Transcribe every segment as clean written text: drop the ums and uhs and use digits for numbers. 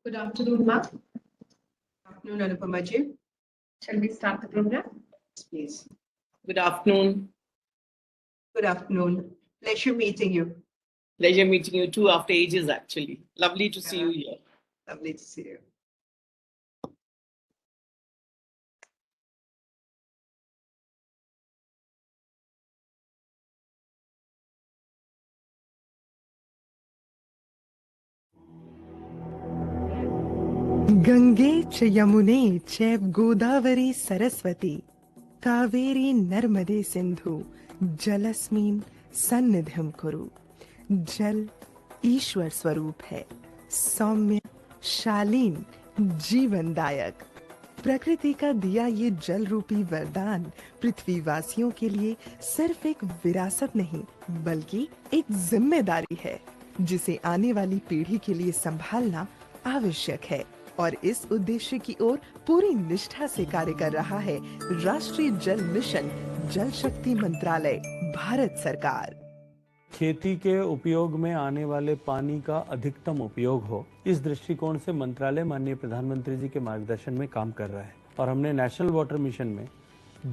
Good afternoon, ma'am. Good afternoon, Anupama ji. Shall we start the program? Please. Good afternoon. Good afternoon. Pleasure meeting you. Pleasure meeting you too after ages, actually. Lovely to see you here. Lovely to see you. Gange च यमुने चैव गोदावरी सरस्वती कावेरी नर्मदे सिंधु जलस्मिन् सन्निधिं कुरु। जल ईश्वर स्वरूप है, सौम्य, शालीन, जीवनदायक। प्रकृति का दिया ये जल रूपी वरदान पृथ्वीवासियों के लिए सिर्फ एक विरासत नहीं बल्कि एक जिम्मेदारी है जिसे आने वाली पीढ़ी के लिए संभालना आवश्यक है। और इस उद्देश्य की ओर पूरी निष्ठा से कार्य कर रहा है राष्ट्रीय जल मिशन, जल शक्ति मंत्रालय, भारत सरकार। खेती के उपयोग में आने वाले पानी का अधिकतम उपयोग हो, इस दृष्टिकोण से मंत्रालय माननीय प्रधानमंत्री जी के मार्गदर्शन में काम कर रहा है और हमने नेशनल वाटर मिशन में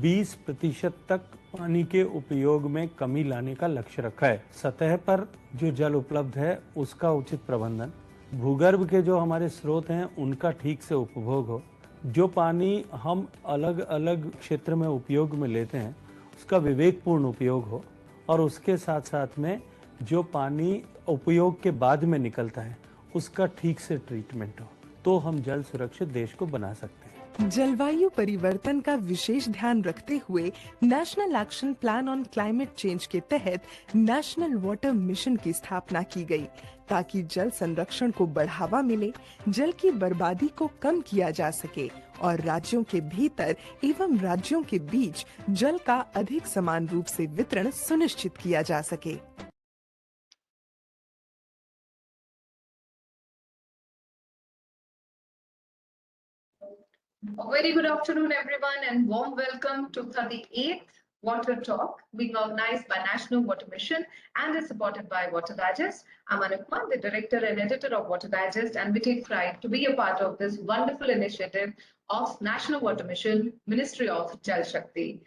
20% तक पानी के उपयोग में कमी लाने का लक्ष्य रखा है। सतह पर जो जल उपलब्ध है उसका उचित प्रबंधन, भूगर्भ के जो हमारे स्रोत हैं उनका ठीक से उपभोग हो, जो पानी हम अलग अलग क्षेत्र में उपयोग में लेते हैं उसका विवेकपूर्ण उपयोग हो और उसके साथ साथ में जो पानी उपयोग के बाद में निकलता है उसका ठीक से ट्रीटमेंट हो, तो हम जल सुरक्षित देश को बना सकते हैं। जलवायु परिवर्तन का विशेष ध्यान रखते हुए national action plan on climate change के तहत नेशनल वाटर मिशन की स्थापना की गई ताकि जल संरक्षण को बढ़ावा मिले, जल की बर्बादी को कम किया जा सके और राज्यों के भीतर एवं राज्यों के बीच जल का अधिक समान रूप से वितरण सुनिश्चित किया जा सके। A very good afternoon, everyone, and warm welcome to 38th Water Talk, being organized by National Water Mission and is supported by Water Digest. I'm Anupama, the director and editor of Water Digest, and we take pride to be a part of this wonderful initiative of National Water Mission, Ministry of Jal Shakti.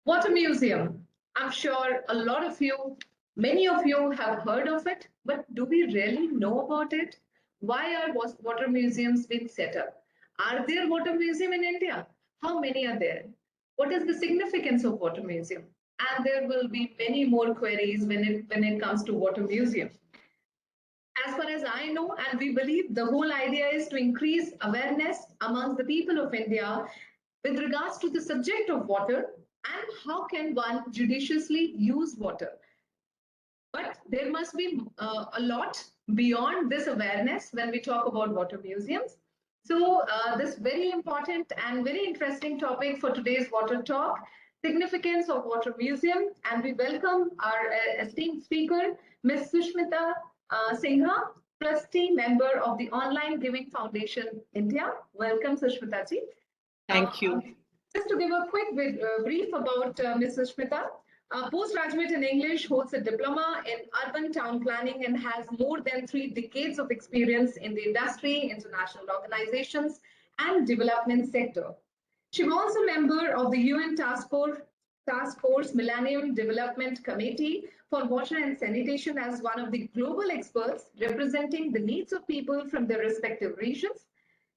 Water Museum. I'm sure a lot of you, many of you have heard of it, but do we really know about it? Why are water museums being set up? Are there water museums in India? How many are there? What is the significance of water museum? And there will be many more queries when it comes to water museum. As far as I know, and we believe, the whole idea is to increase awareness amongst the people of India with regards to the subject of water and how can one judiciously use water. But there must be a lot beyond this awareness when we talk about water museums. So this very important and very interesting topic for today's Water Talk, significance of Water Museum, and we welcome our esteemed speaker, Ms. Sushmita Singha, trustee member of the Online Giving Foundation India. Welcome, Sushmita ji. Thank you. Just to give a quick brief about Ms. Sushmita. Postgraduate in English, holds a diploma in urban town planning and has more than 3 decades of experience in the industry, international organizations, and development sector. She was also a member of the UN Task Force Millennium Development Committee for Water and Sanitation as one of the global experts representing the needs of people from their respective regions.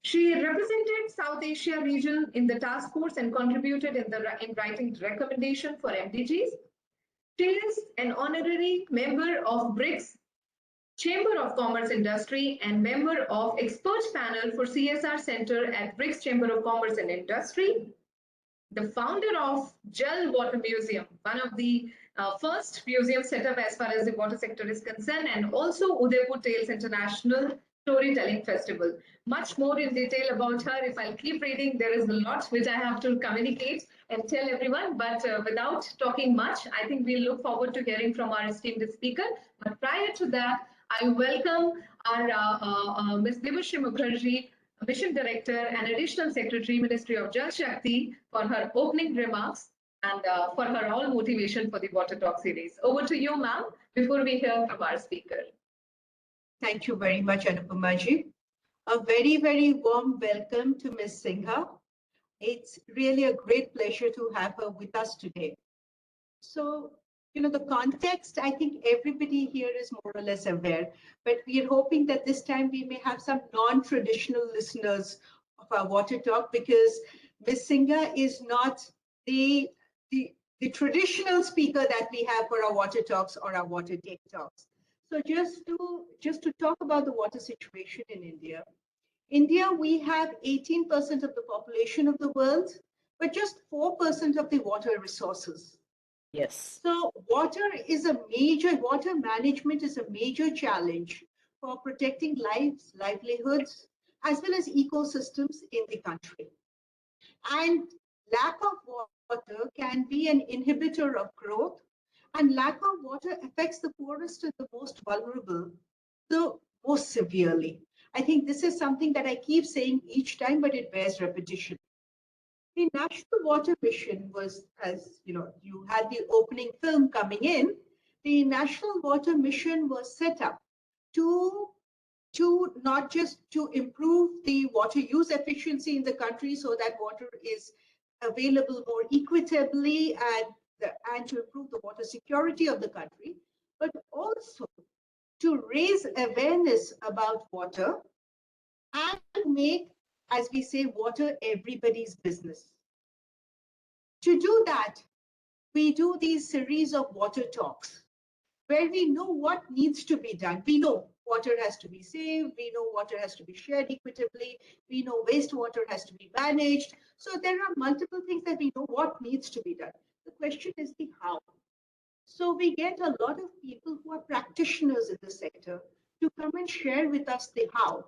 She represented South Asia region in the task force and contributed in writing the recommendation for MDGs. She is an honorary member of BRICS Chamber of Commerce Industry and member of expert panel for CSR Center at BRICS Chamber of Commerce and Industry. The founder of Jal Water Museum, one of the first museums set up as far as the water sector is concerned, and also Udaipur Tales International Storytelling Festival. Much more in detail about her. If I'll keep reading, there is a lot which I have to communicate and tell everyone, but without talking much, I think we'll look forward to hearing from our esteemed speaker. But prior to that, I welcome our Ms. Debashri Mukherjee, Mission Director and Additional Secretary, Ministry of Jal Shakti, for her opening remarks and for her all motivation for the Water Talk series. Over to you, ma'am, before we hear from our speaker. Thank you very much, Anupama ji. A very, very warm welcome to Ms. Singha. It's really a great pleasure to have her with us today. So, the context, I think everybody here is more or less aware, but we are hoping that this time we may have some non-traditional listeners of our Water Talk, because Ms. Singha is not the, the, the traditional speaker that we have for our Water Talks or our Water Take Talks. So just to talk about the water situation in India. India, we have 18% of the population of the world, but just 4% of the water resources. Yes. So water management is a major challenge for protecting lives, livelihoods, as well as ecosystems in the country. And lack of water can be an inhibitor of growth, and lack of water affects the poorest and the most vulnerable the most severely. I think this is something that I keep saying each time, but it bears repetition. The National Water Mission was, as you had the opening film coming in, the National Water Mission was set up to not just to improve the water use efficiency in the country so that water is available more equitably and to improve the water security of the country, but also to raise awareness about water and make, as we say, water everybody's business. To do that, we do these series of water talks where we know what needs to be done. We know water has to be saved. We know water has to be shared equitably. We know wastewater has to be managed. So there are multiple things that we know what needs to be done. The question is the how. So we get a lot of people who are practitioners in the sector to come and share with us the how,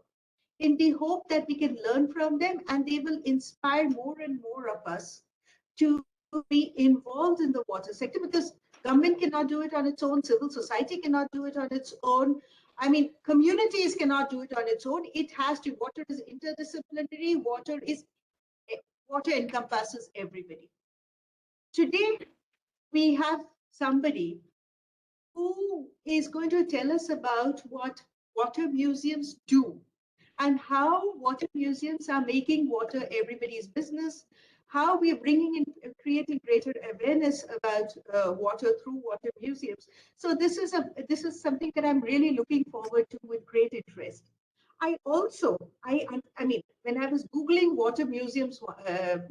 in the hope that we can learn from them and they will inspire more and more of us to be involved in the water sector, because government cannot do it on its own, civil society cannot do it on its own. I mean, communities cannot do it on its own. It has to, water is interdisciplinary, water encompasses everybody. Today, we have somebody who is going to tell us about what water museums do and how water museums are making water everybody's business, how we are bringing in, creating greater awareness about water through water museums. So this is something that I'm really looking forward to with great interest. I mean, when I was Googling water museums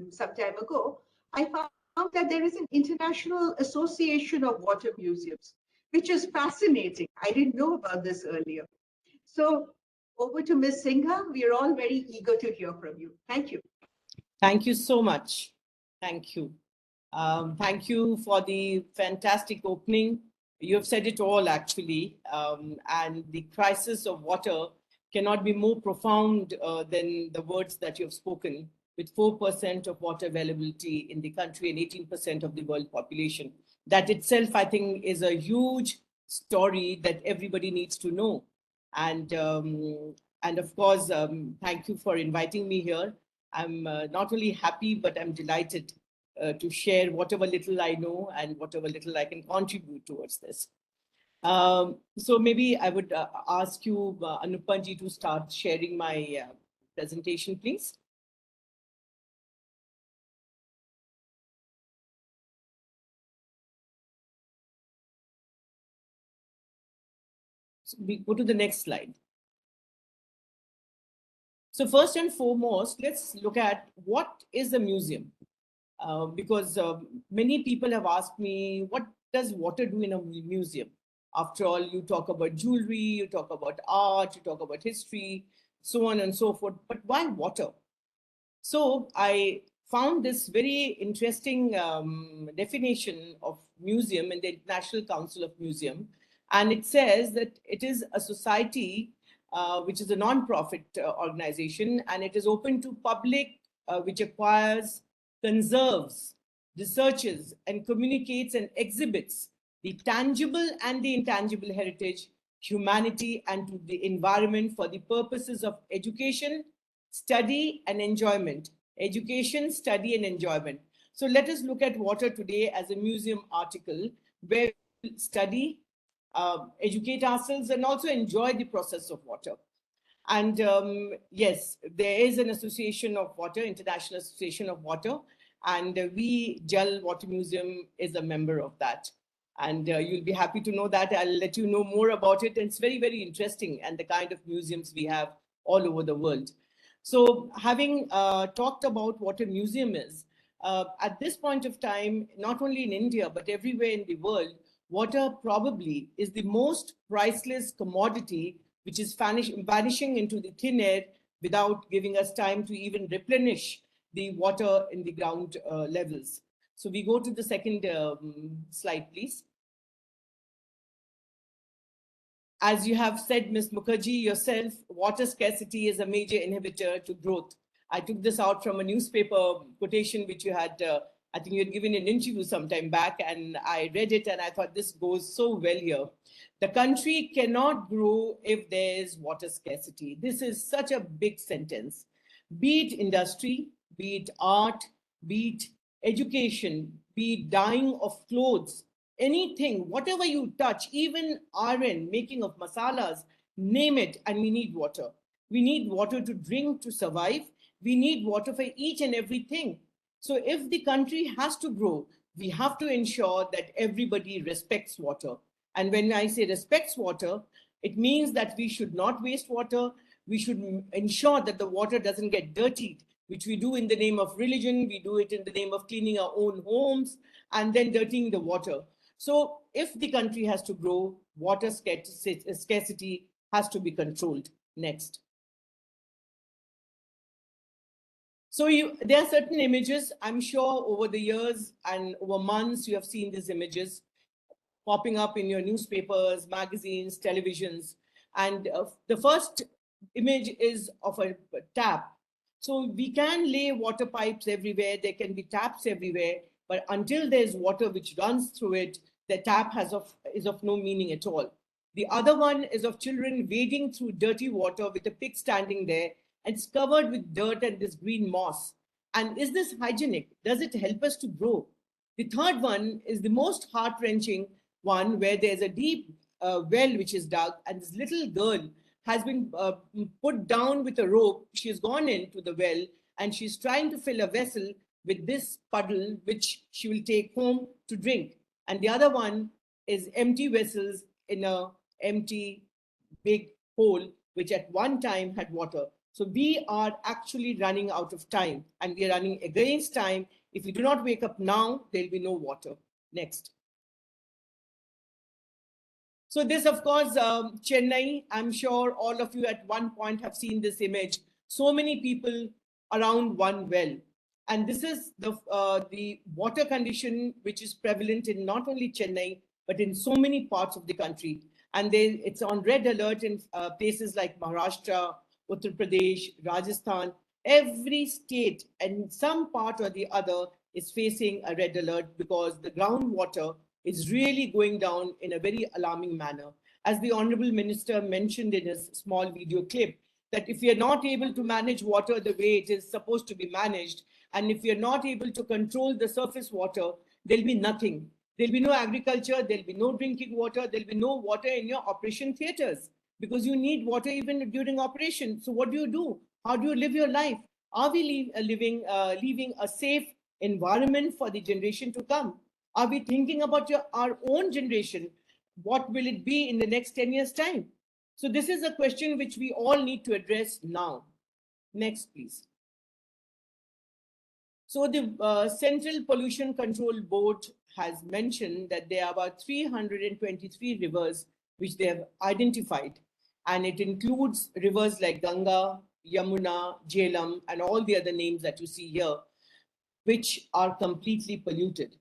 some time ago, I found that there is an international association of water museums, which is fascinating. I didn't know about this earlier. So over to Ms. Singha. We are all very eager to hear from you. Thank you. Thank you so much. Thank you. Thank you for the fantastic opening. You have said it all, actually. And the crisis of water cannot be more profound than the words that you have spoken, with 4% of water availability in the country and 18% of the world population. That itself, I think, is a huge story that everybody needs to know. And of course, thank you for inviting me here. I'm not only happy, but I'm delighted to share whatever little I know and whatever little I can contribute towards this. So maybe I would ask you, Anupanji, to start sharing my presentation, please. So we go to the next slide. So first and foremost, let's look at what is a museum. Because many people have asked me, what does water do in a museum? After all, you talk about jewelry, you talk about art, you talk about history, so on and so forth, but why water? So I found this very interesting definition of museum in the International Council of Museum. And it says that it is a society which is a non-profit organization, and it is open to public, which acquires, conserves, researches, and communicates and exhibits the tangible and the intangible heritage, humanity, and to the environment for the purposes of education, study, and enjoyment. Education, study, and enjoyment. So let us look at water today as a museum article where we study, educate ourselves, and also enjoy the process of water. And yes, there is an association of water, International Association of Water, and we, Jal Water Museum, is a member of that. And you'll be happy to know that. I'll let you know more about it. And it's very, very interesting, and the kind of museums we have all over the world. So having talked about what a museum is, at this point of time, not only in India, but everywhere in the world, water probably is the most priceless commodity which is vanishing into the thin air without giving us time to even replenish the water in the ground levels. So we go to the second slide, please. As you have said, Ms. Mukherjee yourself, water scarcity is a major inhibitor to growth. I took this out from a newspaper quotation which you had, I think you had given an interview sometime back, and I read it and I thought this goes so well here. The country cannot grow if there is water scarcity. This is such a big sentence. Be it industry, be it art, be it education, be it dyeing of clothes, anything, whatever you touch, even iron, making of masalas, name it, and we need water. We need water to drink, to survive. We need water for each and everything. So if the country has to grow, we have to ensure that everybody respects water. And when I say respects water, it means that we should not waste water. We should ensure that the water doesn't get dirtied, which we do in the name of religion. We do it in the name of cleaning our own homes and then dirtying the water. So if the country has to grow, water scarcity has to be controlled. Next. So there are certain images, I'm sure over the years and over months, you have seen these images popping up in your newspapers, magazines, televisions. And the first image is of a tap. So we can lay water pipes everywhere. There can be taps everywhere. But until there's water which runs through it, the tap is of no meaning at all. The other one is of children wading through dirty water with a pig standing there, and it's covered with dirt and this green moss. And is this hygienic? Does it help us to grow? The third one is the most heart-wrenching one, where there's a deep well which is dug, and this little girl has been put down with a rope. She has gone into the well, and she's trying to fill a vessel with this puddle, which she will take home to drink. And the other one is empty vessels in a empty big hole, which at one time had water. So we are actually running out of time, and we are running against time. If we do not wake up now, there'll be no water. Next. So this, of course, Chennai, I'm sure all of you at one point have seen this image. So many people around one well. And this is the water condition which is prevalent in not only Chennai, but in so many parts of the country. And it's on red alert in places like Maharashtra, Uttar Pradesh, Rajasthan. Every state and some part or the other is facing a red alert because the groundwater is really going down in a very alarming manner. As the Honorable Minister mentioned in his small video clip, that if we are not able to manage water the way it is supposed to be managed, and if we are not able to control the surface water, there'll be nothing. There'll be no agriculture, there'll be no drinking water, there'll be no water in your operation theaters, because you need water even during operation. So what do? How do you live your life? Are we leaving a safe environment for the generation to come? Are we thinking about our own generation? What will it be in the next 10 years' time? So this is a question which we all need to address now. Next, please. So the Central Pollution Control Board has mentioned that there are about 323 rivers which they have identified. And it includes rivers like Ganga, Yamuna, Jhelum, and all the other names that you see here, which are completely polluted.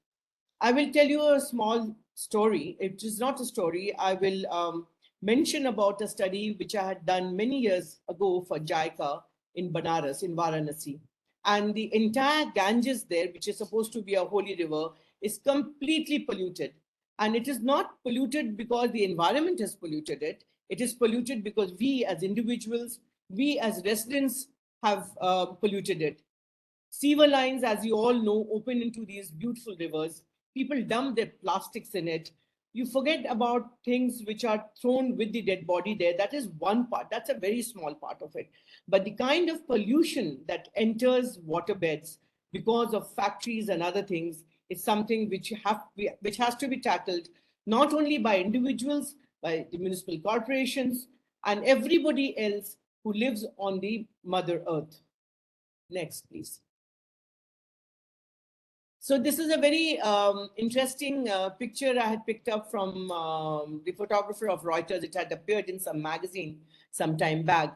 I will tell you a small story. It is not a story. I will mention about a study which I had done many years ago for JICA in Banaras, in Varanasi. And the entire Ganges there, which is supposed to be a holy river, is completely polluted. And it is not polluted because the environment has polluted it. It is polluted because we as individuals, we as residents have polluted it. Sewer lines, as you all know, open into these beautiful rivers. People dump their plastics in it. You forget about things which are thrown with the dead body there. That is one part. That's a very small part of it. But the kind of pollution that enters waterbeds because of factories and other things is something which has to be tackled not only by individuals, by the municipal corporations, and everybody else who lives on the Mother Earth. Next, please. So this is a very interesting picture I had picked up from the photographer of Reuters. It had appeared in some magazine some time back.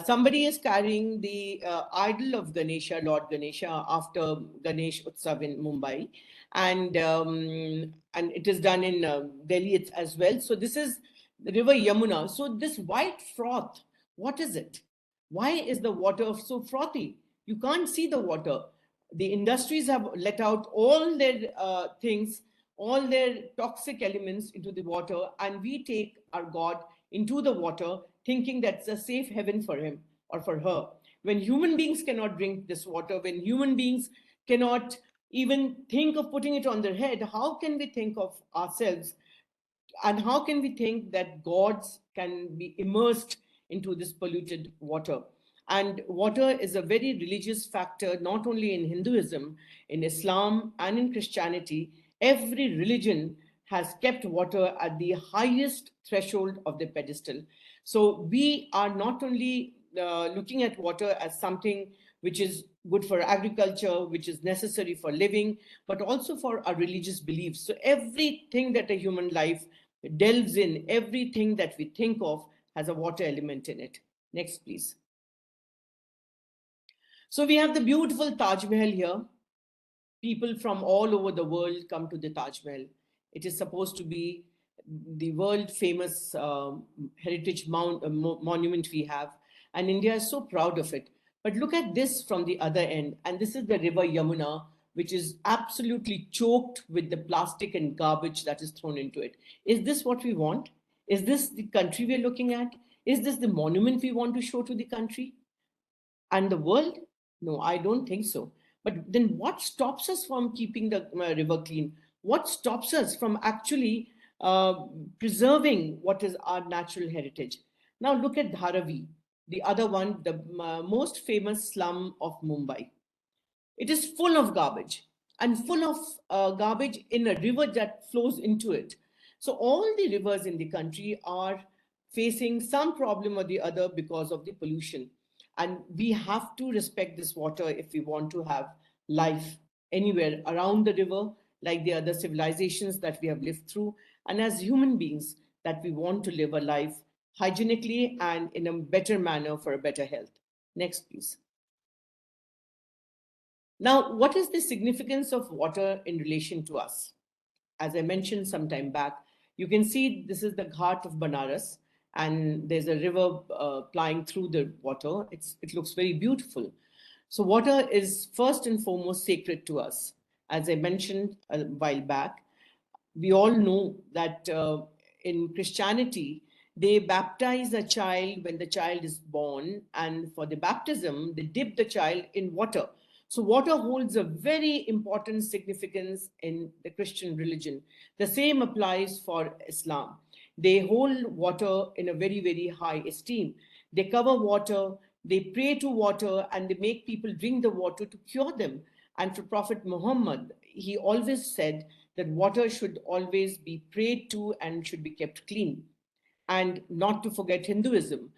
Somebody is carrying the idol of Ganesha, Lord Ganesha, after Ganesh Utsav in Mumbai, and it is done in Delhi as well. So this is the river Yamuna. So this white froth, what is it? Why is the water so frothy? You can't see the water. The industries have let out all their things, all their toxic elements into the water, and we take our God into the water thinking that's a safe heaven for him or for her. When human beings cannot drink this water, when human beings cannot even think of putting it on their head, how can we think of ourselves, and how can we think that gods can be immersed into this polluted water? And water is a very religious factor, not only in Hinduism, in Islam, and in Christianity. Every religion has kept water at the highest threshold of the pedestal. So we are not only looking at water as something which is good for agriculture, which is necessary for living, but also for our religious beliefs. So everything that a human life delves in, everything that we think of has a water element in it. Next, please. So we have the beautiful Taj Mahal here. People from all over the world come to the Taj Mahal. It is supposed to be the world famous heritage monument we have, and India is so proud of it. But look at this from the other end, and this is the river Yamuna, which is absolutely choked with the plastic and garbage that is thrown into it. Is this what we want? Is this the country we're looking at? Is this the monument we want to show to the country and the world? No, I don't think so. But then what stops us from keeping the river clean? What stops us from actually preserving what is our natural heritage? Now look at Dharavi, the other one, the most famous slum of Mumbai. It is full of garbage, and full of garbage in a river that flows into it. So all the rivers in the country are facing some problem or the other because of the pollution. And we have to respect this water if we want to have life anywhere around the river, like the other civilizations that we have lived through. And as human beings, that we want to live a life hygienically and in a better manner for a better health. Next, please. Now, what is the significance of water in relation to us? As I mentioned some time back, you can see this is the Ghat of Banaras, and there's a river plying through the water. It looks very beautiful. So water is first and foremost sacred to us. As I mentioned a while back, we all know that in Christianity, they baptize a child when the child is born, and for the baptism, they dip the child in water. So water holds a very important significance in the Christian religion. The same applies for Islam. They hold water in a very, very high esteem. They cover water, they pray to water, and they make people drink the water to cure them. And for Prophet Muhammad, he always said that water should always be prayed to and should be kept clean. And not to forget Hinduism.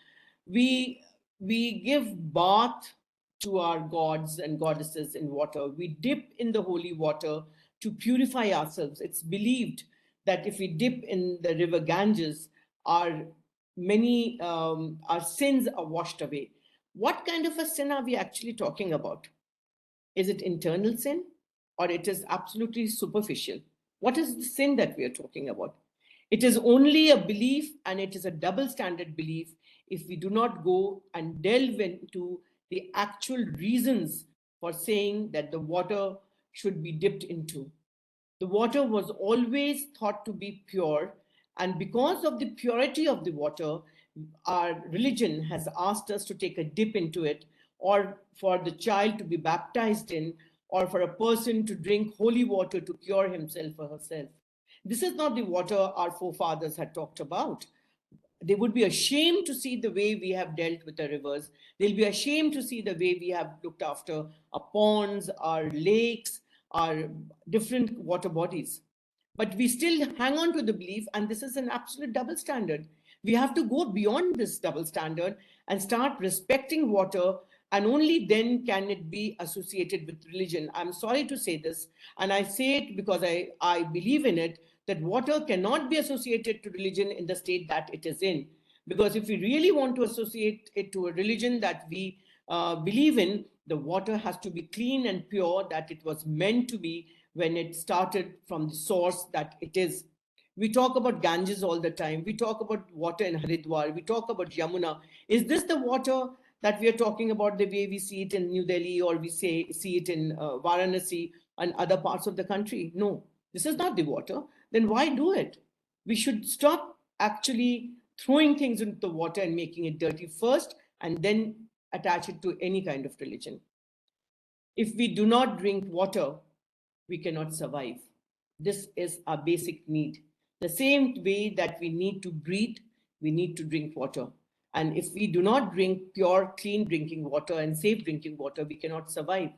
We give bath to our gods and goddesses in water. We dip in the holy water to purify ourselves. It's believed that if we dip in the river Ganges, our sins are washed away. What kind of a sin are we actually talking about? Is it internal sin, or it is absolutely superficial? What is the sin that we are talking about? It is only a belief, and it is a double standard belief if we do not go and delve into the actual reasons for saying that the water should be dipped into. The water was always thought to be pure, and because of the purity of the water, our religion has asked us to take a dip into it, or for the child to be baptized in, or for a person to drink holy water to cure himself or herself. This is not the water our forefathers had talked about. They would be ashamed to see the way we have dealt with the rivers. They'll be ashamed to see the way we have looked after our ponds, our lakes, our different water bodies. But we still hang on to the belief, and this is an absolute double standard. We have to go beyond this double standard and start respecting water, and only then can it be associated with religion. I'm sorry to say this, and I say it because I believe in it, that water cannot be associated to religion in the state that it is in. Because if we really want to associate it to a religion that we believe in, the water has to be clean and pure, that it was meant to be when it started from the source that it is. We talk about Ganges all the time. We talk about water in Haridwar. We talk about Yamuna. Is this the water that we are talking about the way we see it in New Delhi, or we see it in Varanasi and other parts of the country? No, this is not the water. Then why do it? We should stop actually throwing things into the water and making it dirty first, and then attach it to any kind of religion. If we do not drink water, we cannot survive. This is our basic need. The same way that we need to breathe, we need to drink water. And if we do not drink pure, clean drinking water and safe drinking water, we cannot survive.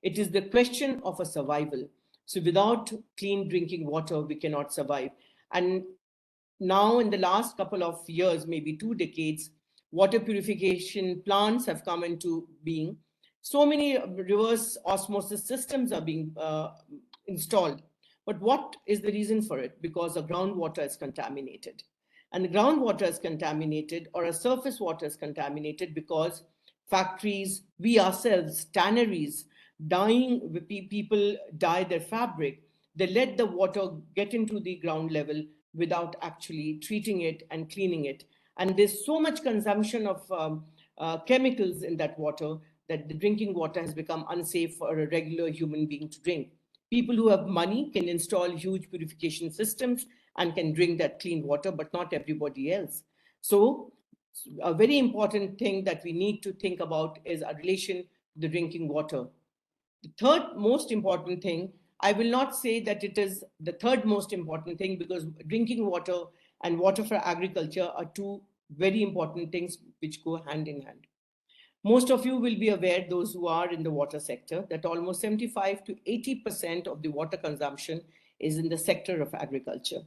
It is the question of a survival. So without clean drinking water, we cannot survive. And now in the last couple of years, maybe 2 decades, water purification plants have come into being. So many reverse osmosis systems are being installed. But what is the reason for it? Because the groundwater is contaminated. And the groundwater is contaminated, or a surface water is contaminated, because factories, we ourselves, tanneries, people dye their fabric. They let the water get into the ground level without actually treating it and cleaning it. And there's so much consumption of chemicals in that water that the drinking water has become unsafe for a regular human being to drink. People who have money can install huge purification systems and can drink that clean water, but not everybody else. So a very important thing that we need to think about is our relation to the drinking water. The third most important thing, I will not say that it is the third most important thing, because drinking water and water for agriculture are two very important things which go hand in hand. Most of you will be aware, those who are in the water sector, that almost 75 to 80% of the water consumption is in the sector of agriculture.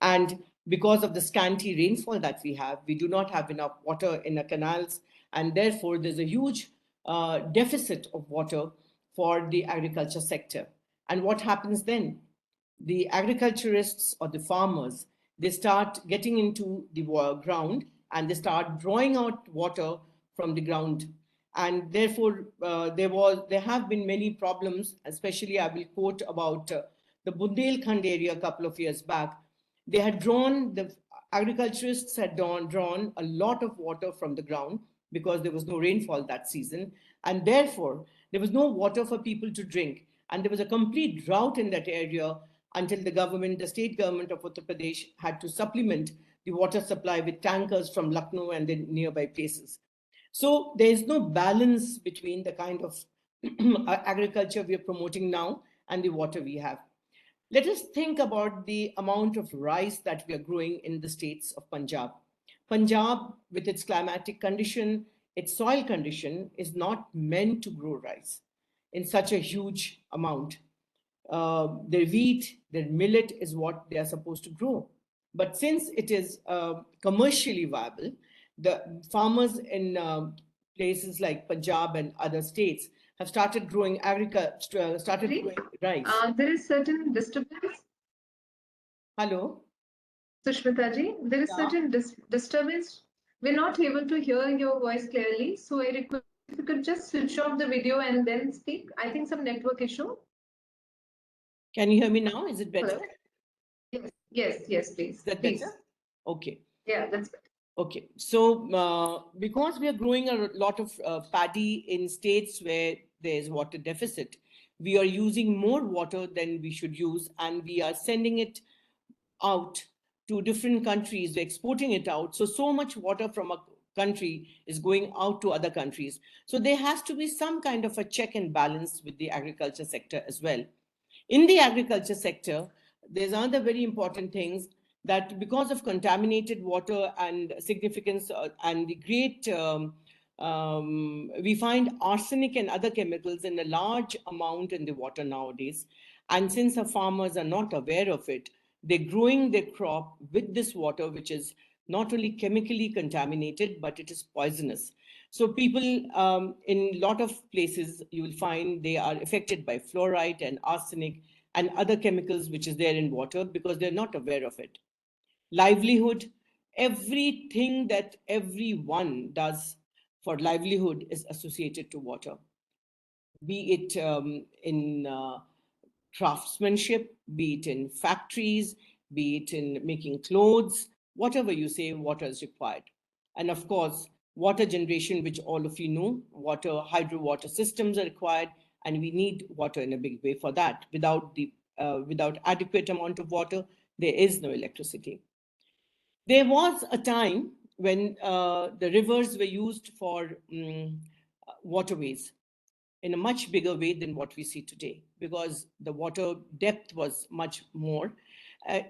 And because of the scanty rainfall that we have, we do not have enough water in the canals, and therefore there's a huge deficit of water for the agriculture sector. And what happens then? The agriculturists or the farmers, they start getting into the ground and they start drawing out water from the ground. And therefore, there have been many problems, especially I will quote about the Bundelkhand area a couple of years back. They had the agriculturists had drawn a lot of water from the ground because there was no rainfall that season. And therefore, there was no water for people to drink. And there was a complete drought in that area until the state government of Uttar Pradesh had to supplement the water supply with tankers from Lucknow and the nearby places. So there is no balance between the kind of agriculture we are promoting now and the water we have. Let us think about the amount of rice that we are growing in the states of Punjab. Punjab, with its climatic condition, its soil condition, is not meant to grow rice in such a huge amount. Their wheat, their millet is what they are supposed to grow. But since it is commercially viable, the farmers in places like Punjab and other states have started growing growing rice. There is certain disturbance. Hello? Sushmita ji, there is certain disturbance. We're not able to hear your voice clearly. So I request if you could just switch off the video and then speak. I think some network issue. Can you hear me now? Is it better? Hello? Yes, please. Is that please. better? Okay. Yeah, that's better. Okay, so because we are growing a lot of paddy in states where there is water deficit, we are using more water than we should use, and we are sending it out to different countries, we're exporting it out. So much water from a country is going out to other countries. So there has to be some kind of a check and balance with the agriculture sector as well. In the agriculture sector, there's another very important things that because of contaminated water and significance and the great, we find arsenic and other chemicals in a large amount in the water nowadays. And since the farmers are not aware of it, they're growing their crop with this water, which is not only chemically contaminated, but it is poisonous. So people in a lot of places, you will find they are affected by fluoride and arsenic and other chemicals which is there in water because they're not aware of it. Livelihood, everything that everyone does for livelihood is associated to water, be it in craftsmanship, be it in factories, be it in making clothes, whatever you say, water is required. And of course, water generation, which all of you know, hydro water systems are required, and we need water in a big way for that. Without adequate amount of water, there is no electricity. There was a time when the rivers were used for waterways in a much bigger way than what we see today, because the water depth was much more.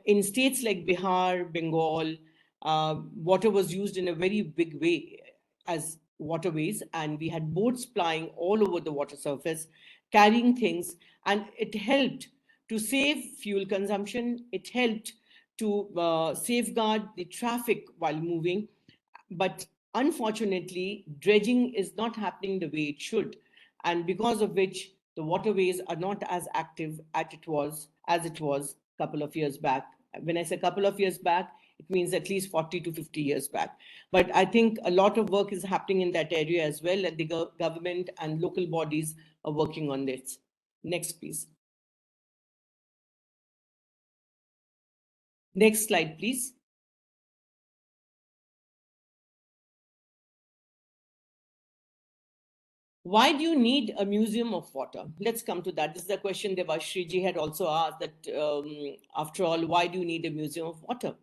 In states like Bihar, Bengal, water was used in a very big way as waterways, and we had boats plying all over the water surface, carrying things, and it helped to save fuel consumption. It helped to safeguard the traffic while moving. But unfortunately, dredging is not happening the way it should, and because of which the waterways are not as active as it was a couple of years back. When I say a couple of years back, it means at least 40 to 50 years back. But I think a lot of work is happening in that area as well, and the government and local bodies are working on this. Next, please. Next slide, please. Why do you need a museum of water? Let's come to that. This is a question Devashriji had also asked, that after all, why do you need a museum of water?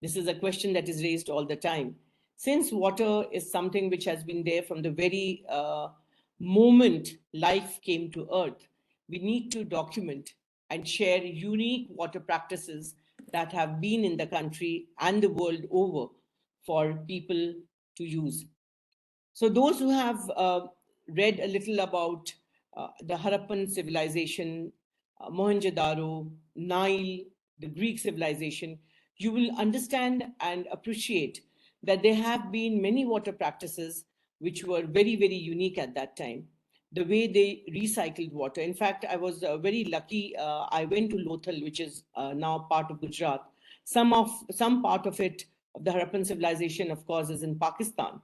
This is a question that is raised all the time. Since water is something which has been there from the very moment life came to earth, we need to document and share unique water practices that have been in the country and the world over for people to use. So those who have read a little about the Harappan civilization, Mohenjo-daro, Nile, the Greek civilization, you will understand and appreciate that there have been many water practices which were very, very unique at that time. The way they recycled water. In fact, I was very lucky. I went to Lothal, which is now part of Gujarat. Some part of it, of the Harappan civilization, of course, is in Pakistan.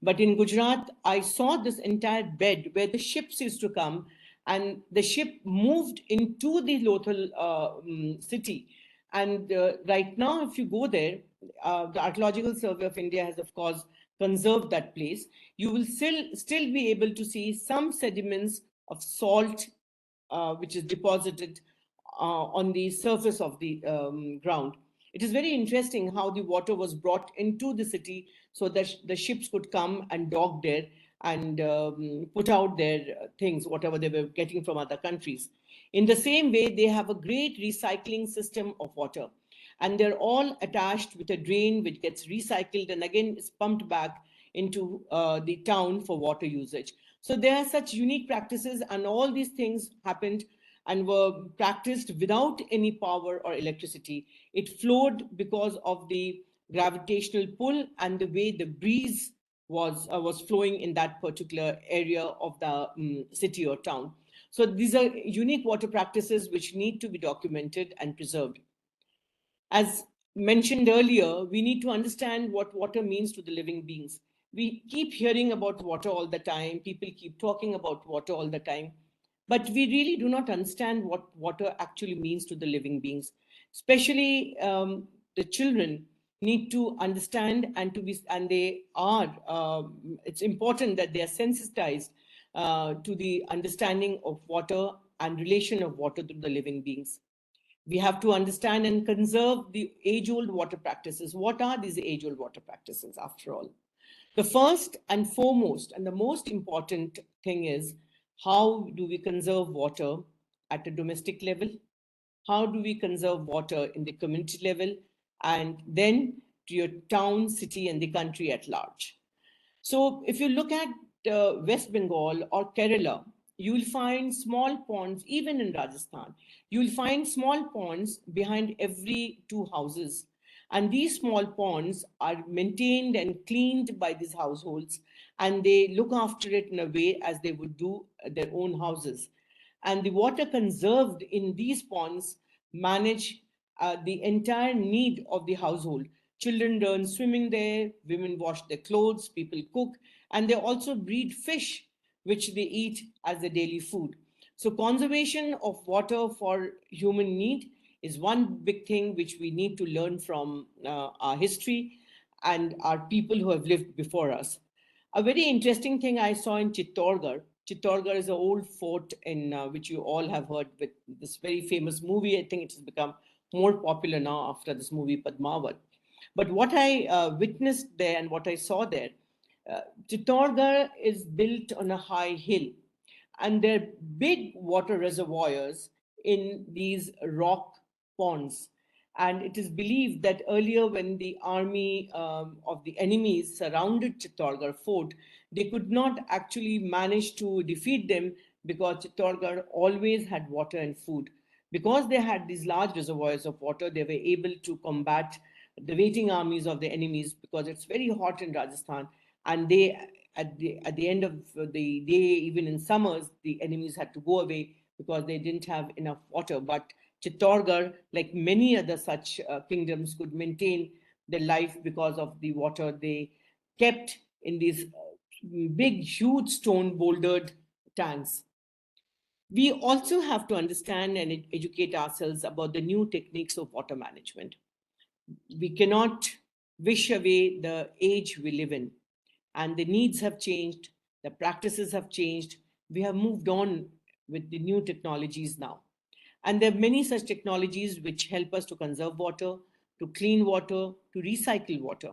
But in Gujarat, I saw this entire bed where the ships used to come, and the ship moved into the Lothal city. And right now, if you go there, the Archaeological Survey of India has, of course, conserved that place. You will still be able to see some sediments of salt, which is deposited on the surface of the ground. It is very interesting how the water was brought into the city so that the ships could come and dock there and put out their things, whatever they were getting from other countries. In the same way, they have a great recycling system of water, and they're all attached with a drain which gets recycled and again is pumped back into the town for water usage. So there are such unique practices, and all these things happened and were practiced without any power or electricity. It flowed because of the gravitational pull and the way the breeze was flowing in that particular area of the city or town. So these are unique water practices which need to be documented and preserved. As mentioned earlier, we need to understand what water means to the living beings. We keep hearing about water all the time. People keep talking about water all the time. But we really do not understand what water actually means to the living beings. Especially the children need to understand and they are, it's important that they are sensitized to the understanding of water and relation of water to the living beings. We have to understand and conserve the age-old water practices. What are these age-old water practices after all? The first and foremost and the most important thing is, how do we conserve water at a domestic level? how do we conserve water in the community level, and then to your town, city, and the country at large. So if you look at West Bengal or Kerala, you will find small ponds, even in Rajasthan. You will find small ponds behind every two houses. And these small ponds are maintained and cleaned by these households, and they look after it in a way as they would do their own houses. And the water conserved in these ponds manage the entire need of the household. Children learn swimming there, women wash their clothes, people cook, and they also breed fish, which they eat as a daily food. So conservation of water for human need is one big thing which we need to learn from our history and our people who have lived before us. A very interesting thing I saw in Chittorgarh. Chittorgarh is an old fort in which you all have heard with this very famous movie. I think it has become more popular now after this movie Padmavat. But what I witnessed there and what I saw there, Chittorgarh is built on a high hill, and there are big water reservoirs in these rock ponds. And it is believed that earlier, when the army of the enemies surrounded Chittorgarh fort, they could not actually manage to defeat them because Chittorgarh always had water and food. Because they had these large reservoirs of water, they were able to combat the waiting armies of the enemies, because it's very hot in Rajasthan, and they at the end of the day, even in summers, the enemies had to go away because they didn't have enough water. But Chittorgarh, like many other such kingdoms, could maintain their life because of the water they kept in these big, huge stone bouldered tanks. We also have to understand and educate ourselves about the new techniques of water management. We cannot wish away the age we live in, and the needs have changed, the practices have changed. We have moved on with the new technologies now. And there are many such technologies which help us to conserve water, to clean water, to recycle water.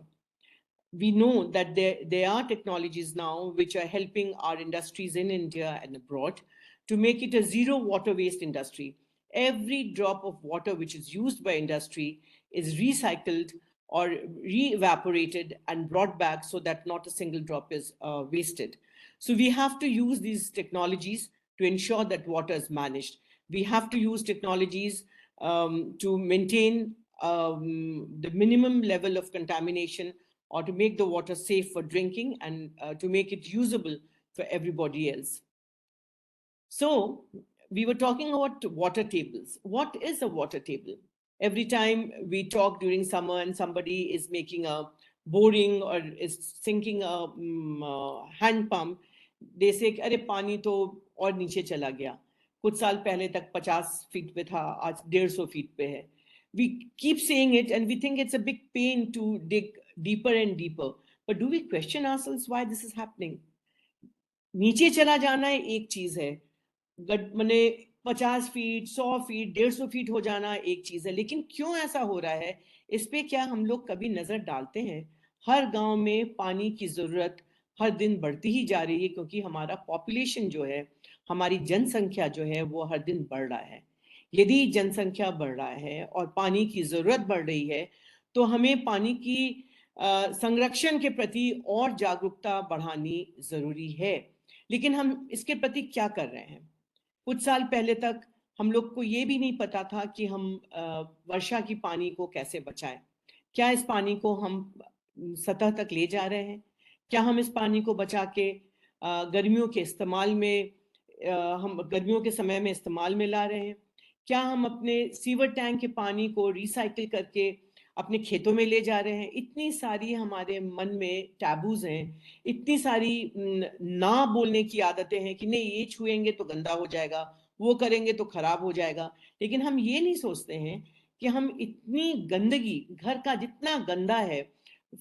We know that there are technologies now which are helping our industries in India and abroad to make it a zero water waste industry. Every drop of water which is used by industry is recycled or re-evaporated and brought back, so that not a single drop is wasted. So we have to use these technologies to ensure that water is managed. We have to use technologies to maintain the minimum level of contamination, or to make the water safe for drinking, and to make it usable for everybody else. So we were talking about water tables. What is a water table? Every time we talk during summer and somebody is making a boring or is sinking a hand pump, they say, अरे पानी तो और नीचे चला गया. कुछ साल पहले तक 50 फीट पे था, आज 150 फीट पे है. We keep saying it and we think it's a big pain to dig deeper and deeper. But do we question ourselves why this is happening? नीचे चला जाना एक चीज है, मैंने 50 फीट 100 फीट 150 फीट हो जाना एक चीज है, लेकिन क्यों ऐसा हो रहा है, इस पे क्या हम लोग कभी नजर डालते हैं? हर गांव में पानी की जरूरत हर दिन बढ़ती ही जा रही है, क्योंकि हमारा पॉपुलेशन जो है, हमारी जनसंख्या जो है, वो हर दिन बढ़ रहा है. यदि जनसंख्या बढ़ रहा है और पानी की जरूरत बढ़ रही है, तो हमें पानी की संरक्षण के प्रति और जागरूकता बढ़ानी जरूरी है. लेकिन हम इसके प्रति क्या कर रहे हैं? कुछ साल पहले तक हम लोग को ये भी नहीं पता था कि हम वर्षा की पानी को कैसे बचाएं. क्या इस पानी को हम सतह तक ले जा रहे हैं? क्या हम इस पानी को बचा के गर्मियों के इस्तेमाल में हम गर्मियों के समय में इस्तेमाल में ला रहे हैं? क्या हम अपने सीवर टैंक के पानी को रिसाइकिल करके अपने खेतों में ले जा रहे हैं? इतनी सारी हमारे मन में टैबूज हैं, इतनी सारी ना बोलने की आदतें हैं कि नहीं ये छुएंगे तो गंदा हो जाएगा, वो करेंगे तो खराब हो जाएगा. लेकिन हम ये नहीं सोचते हैं कि हम इतनी गंदगी, घर का जितना गंदा है,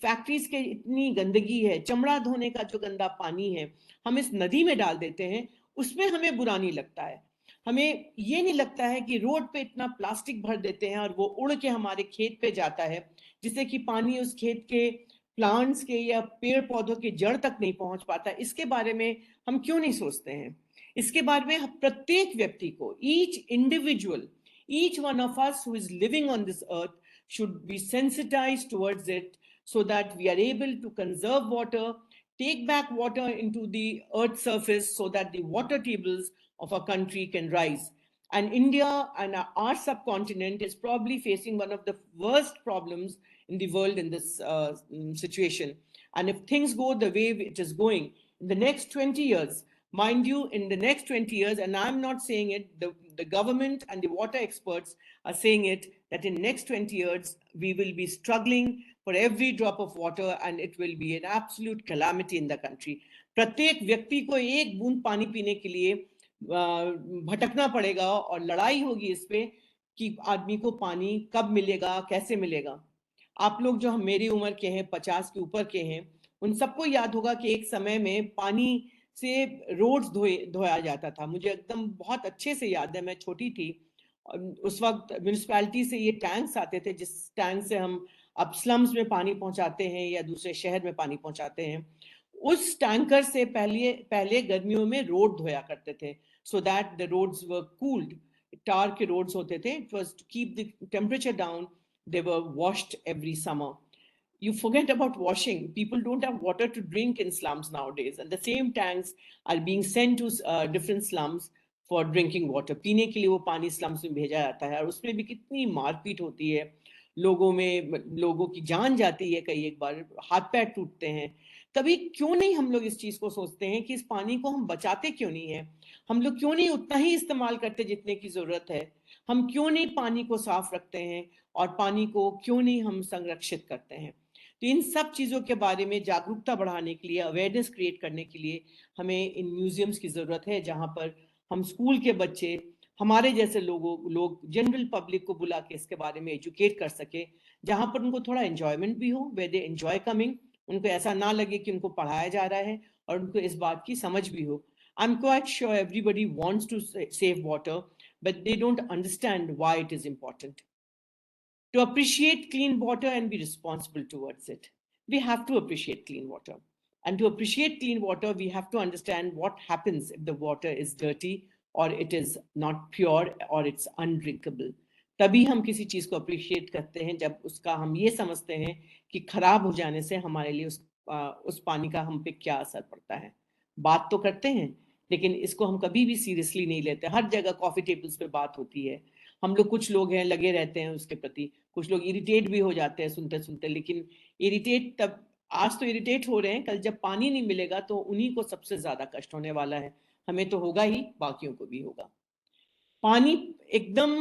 फैक्ट्रीज के इतनी गंदगी है, चमड़ा धोने का जो गंदा पानी है, हम इस नदी में डाल देते हैं. उसमें हमें बुरा नहीं लगता है. हमें ये नहीं लगता है कि रोड पे इतना प्लास्टिक भर देते हैं और वो उड़ के हमारे खेत पे जाता है, जिससे कि पानी उस खेत के प्लांट्स के या पेड़ पौधों के जड़ तक नहीं पहुंच पाता. इसके बारे में हम क्यों नहीं सोचते हैं? इसके बारे में प्रत्येक व्यक्ति को, each Each one of us who is living on this earth should be sensitized towards it so that we are able to conserve water, take back water into the earth's surface so that the water tables of our country can rise. And India and our subcontinent is probably facing one of the worst problems in the world in this situation. And if things go the way it is going, in the next 20 years, mind you, in the next 20 years, and I'm not saying it, the government and the water experts are saying it, that in next 20 years, we will be struggling for every drop of water and it will be an absolute calamity in the country. प्रत्येक व्यक्ति को एक बूंद पानी पीने के लिए भटकना पड़ेगा और लड़ाई होगी इस पे कि आदमी को पानी कब मिलेगा, कैसे मिलेगा। आप लोग जो हम मेरी उम्र के हैं, 50 के ऊपर के हैं, उन सबको याद होगा कि एक समय में पानी से रोड्स धोया जाता था। मुझे एकदम बहुत अच्छे से याद है, मैं छोटी थी, उस वक्त म्यूनिसिपैलिटी से ये टैंक्स आते थे, जिस टैंक से हम अब स्लम्स में पानी पहुंचाते हैं या दूसरे शहर में पानी पहुंचाते हैं। उस टैंकर से पहले गर्मियों में रोड धोया करते थे, so that the roads were cooled. Tar के रोड्स होते थे, it was to keep the temperature down, they were washed every summer. You forget about washing. People don't have water to drink in slums nowadays, and the same tanks are being sent to different slums for drinking water. पीने के लिए वो पानी slums में भेजा जाता है और उसमें भी कितनी मारपीट होती है, लोगों की जान जाती है, कई एक बार हाथ पैर टूटते हैं। कभी क्यों नहीं हम लोग इस चीज को सोचते हैं कि इस पानी को हम बचाते क्यों नहीं है? हम लोग क्यों नहीं उतना ही इस्तेमाल करते जितने की जरूरत है? हम क्यों नहीं पानी को साफ रखते हैं और पानी को क्यों नहीं हम संरक्षित करते हैं? तो इन सब चीजों के बारे में जागरूकता बढ़ाने के लिए, अवेयरनेस क्रिएट करने के लिए हमें इन म्यूजियम्स की जरूरत है, जहां पर हम स्कूल के बच्चे, हमारे जैसे लोग जनरल पब्लिक को बुला के इसके बारे में एजुकेट कर सके, जहां पर उनको थोड़ा एंजॉयमेंट भी हो, where they enjoy coming, उनको ऐसा ना लगे कि उनको पढ़ाया जा रहा है, और उनको इस बात की समझ भी हो। I'm quite sure everybody wants to save water, but they don't understand why it is important. To appreciate clean water and be responsible towards it, we have to appreciate clean water. And to appreciate clean water, we have to understand what happens if the water is dirty or it is not pure or it's undrinkable. तभी हम किसी चीज को appreciate करते हैं जब उसका हम ये समझते हैं कि खराब हो जाने से हमारे लिए उस पानी का हम पे क्या असर पड़ता है। बात तो करते हैं, लेकिन इसको हम कभी भी सीरियसली नहीं लेते। हर जगह कॉफी टेबल्स पे बात होती है, हम लोग कुछ लोग हैं लगे रहते हैं उसके प्रति, कुछ लोग इरिटेट भी हो जाते हैं सुनते सुनते, लेकिन इरिटेट तब, आज तो इरिटेट हो रहे हैं, कल जब पानी नहीं मिलेगा तो उन्हीं को सबसे ज्यादा कष्ट होने वाला है। हमें तो होगा ही, बाकियों को भी होगा। पानी एकदम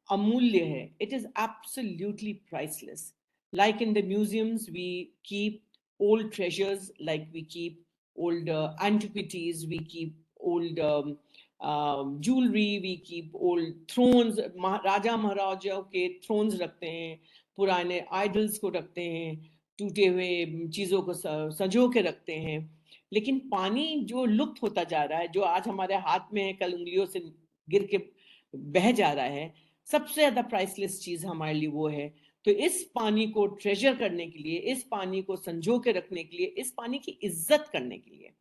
अमूल्य है, it is absolutely priceless. Like in the museums we keep old treasures, like we keep old antiquities, we keep old jewelry, we keep old thrones, राजा महाराजाओं के thrones रखते हैं, पुराने idols को रखते हैं, टूटे हुए चीजों को सजो के रखते हैं। लेकिन पानी जो लुप्त होता जा रहा है, जो आज हमारे हाथ में है, कल उंगलियों से गिर के बह जा रहा है, सबसे ज्यादा प्राइसलेस चीज हमारे लिए वो है। तो इस पानी को ट्रेजर करने के लिए, इस पानी को संजो के रखने के लिए, इस पानी की इज्जत करने के लिए,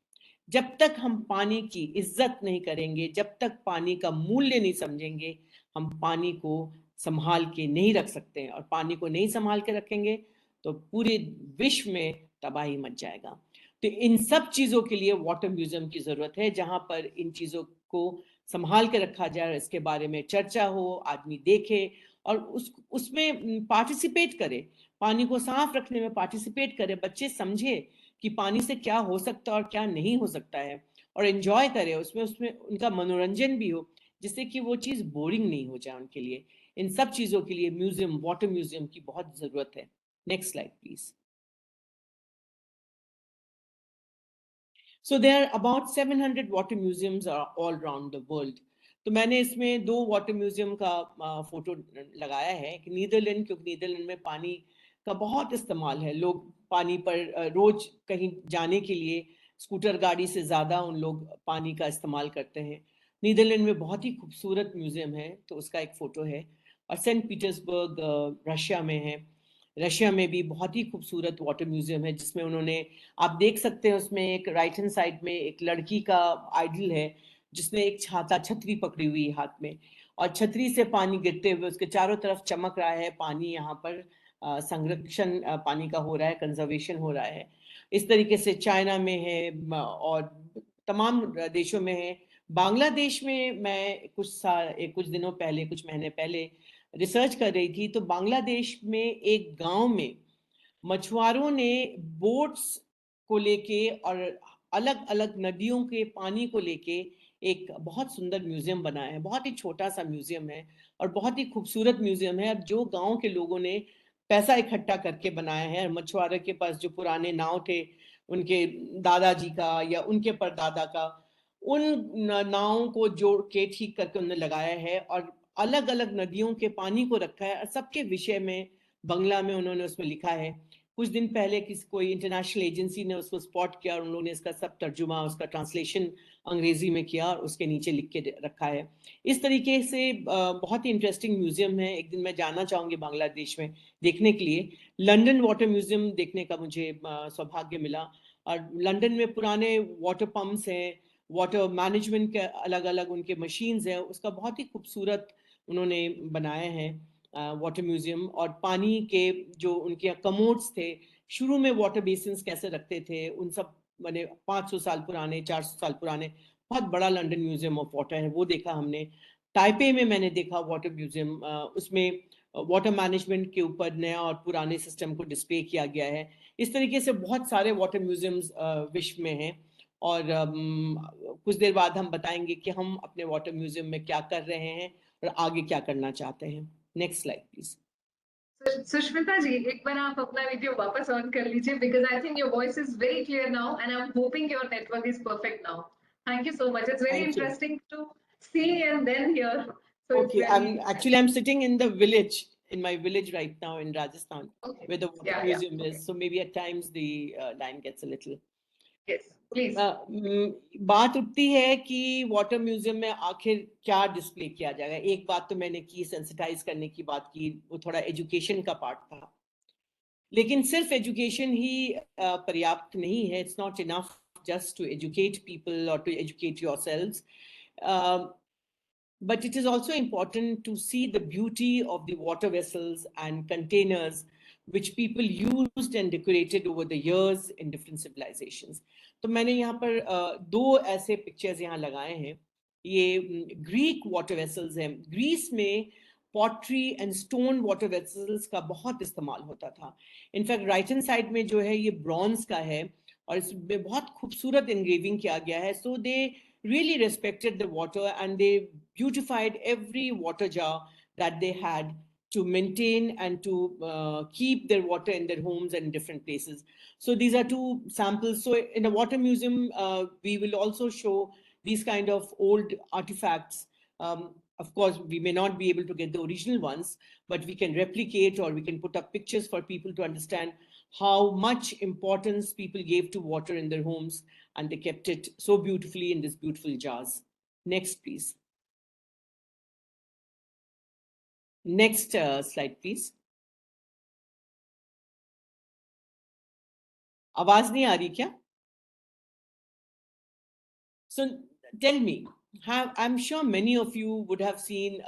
जब तक हम पानी की इज्जत नहीं करेंगे, जब तक पानी का मूल्य नहीं समझेंगे, हम पानी को संभाल के नहीं रख सकते हैं। और पानी को नहीं संभाल के रखेंगे तो पूरे विश्व में तबाही मच जाएगा। तो इन सब चीजों के लिए वाटर म्यूजियम की जरूरत है, जहां पर इन चीजों को संभाल के रखा जाए, इसके बारे में चर्चा हो, आदमी देखे और उसमें पार्टिसिपेट करे, पानी को साफ रखने में पार्टिसिपेट करे, बच्चे समझे कि पानी से क्या हो सकता है और क्या नहीं हो सकता है, और एंजॉय करे, उसमें उनका मनोरंजन भी हो, जिससे कि वो चीज बोरिंग नहीं हो जाए उनके लिए। इन सब चीजों के लिए म्यूजियम, वाटर म्यूजियम की बहुत जरूरत है। Next slide please. So there are about 700 water museums all around the world. तो मैंने इसमें 2 वाटर म्यूजियम का फोटो लगाया है कि नीदरलैंड, क्योंकि नीदरलैंड में पानी का बहुत इस्तेमाल है, लोग पानी पर रोज कहीं जाने के लिए स्कूटर गाड़ी से ज्यादा उन लोग पानी का इस्तेमाल करते हैं। नीदरलैंड में बहुत ही खूबसूरत म्यूजियम है, तो उसका एक फोटो है। और सेंट पीटर्सबर्ग रशिया में है, रशिया में भी बहुत ही खूबसूरत वाटर म्यूजियम है, जिसमें उन्होंने, आप देख सकते हैं उसमें एक राइट हैंड साइड में एक लड़की का आइडल है जिसने एक छाता, छतरी पकड़ी हुई हाथ में, और छतरी से पानी गिरते हुए उसके चारों तरफ चमक रहा है पानी। यहाँ पर संरक्षण पानी का हो रहा है, कंजर्वेशन हो रहा है। इस तरीके से चाइना में है और तमाम देशों में है। बांग्लादेश में मैं कुछ दिनों पहले, कुछ महीने पहले रिसर्च कर रही थी, तो बांग्लादेश में एक गांव में मछुआरों ने बोट्स को लेके और अलग अलग नदियों के पानी को लेके एक बहुत सुंदर म्यूजियम बनाया है। बहुत ही छोटा सा म्यूजियम है और बहुत ही खूबसूरत म्यूजियम है, और जो गांव के लोगों ने पैसा इकट्ठा करके बनाया है। मछुआरों के पास जो पुराने नाव थे, उनके दादाजी का या उनके परदादा का, उन नावों को जोड़ के ठीक करके उन्होंने लगाया है और अलग अलग नदियों के पानी को रखा है और सबके विषय में बंगला में उन्होंने उसमें लिखा है। कुछ दिन पहले कोई इंटरनेशनल एजेंसी ने उसको स्पॉट किया और उन लोगों ने इसका सब तर्जुमा, उसका ट्रांसलेशन अंग्रेजी में किया और उसके नीचे लिख के रखा है। इस तरीके से बहुत ही इंटरेस्टिंग म्यूजियम है। एक दिन मैं जाना चाहूंगी बांग्लादेश में देखने के लिए। लंदन वाटर म्यूजियम देखने का मुझे सौभाग्य मिला, और लंदन में पुराने वाटर पंप्स हैं, वाटर मैनेजमेंट के अलग अलग उनके मशीन्स हैं, उसका बहुत ही खूबसूरत उन्होंने बनाया है वाटर म्यूजियम। और पानी के जो उनके कमोड्स थे, शुरू में वाटर बेसिन्स कैसे रखते थे, उन सब मैंने 500 साल पुराने, 400 साल पुराने, बहुत बड़ा लंदन म्यूजियम ऑफ वाटर है, वो देखा हमने। ताइपे में मैंने देखा वाटर म्यूजियम, उसमें वाटर मैनेजमेंट के ऊपर नया और पुराने सिस्टम को डिस्प्ले किया गया है। इस तरीके से बहुत सारे वाटर म्यूजियम्स विश्व में हैं, और कुछ देर बाद हम बताएंगे कि हम अपने वाटर म्यूजियम में क्या कर रहे हैं और आगे क्या करना चाहते हैं। Next slide please. Sushmita ji, एक बार आप अपना वीडियो वापस ऑन कर लीजिए, because I think your voice is very clear now and I am hoping your network is perfect now. Thank you so much, it's very interesting to see and then hear. Okay, I'm sitting in the village, in my village right now in Rajasthan, where the water museum is. So maybe at times the line gets a little. Yes, please. बात उठती है कि water museum में आखिर क्या display किया जाएगा। एक बात तो मैंने की, सेंसिटाइज करने की बात की, वो थोड़ा एजुकेशन का पार्ट था, लेकिन सिर्फ एजुकेशन ही पर्याप्त नहीं है। It's not enough just to educate people or to educate yourselves. But it is also important to see the beauty of the water vessels and containers which people used and decorated over the years in different civilizations. तो मैंने यहाँ पर दो ऐसे pictures यहाँ लगाए हैं। ये ग्रीक वाटर वेसल्स हैं। ग्रीस में pottery and stone water vessels का बहुत इस्तेमाल होता था। इनफैक्ट राइट हैंड साइड में जो है ये ब्रॉन्ज का है और इसमें बहुत खूबसूरत एनग्रेविंग किया गया है। सो दे really respected the water and they beautified every water jar that they had to maintain and to keep their water in their homes and different places. So these are two samples. So in a water museum, we will also show these kind of old artifacts. Of course, we may not be able to get the original ones, but we can replicate or we can put up pictures for people to understand how much importance people gave to water in their homes, and they kept it so beautifully in these beautiful jars. Next, please. Next slide, please. आवाज नहीं आ रही क्या? So tell me, I'm sure many of you would have seen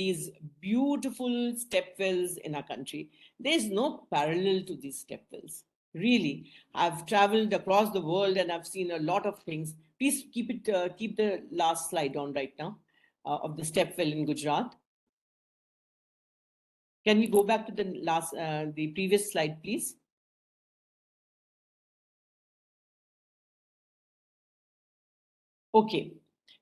these beautiful stepwells in our country. There's no parallel to these stepwells. Really, I've traveled across the world and I've seen a lot of things. Please keep the last slide on right now of the stepwell in Gujarat. Can we go back to the previous slide, please? Okay,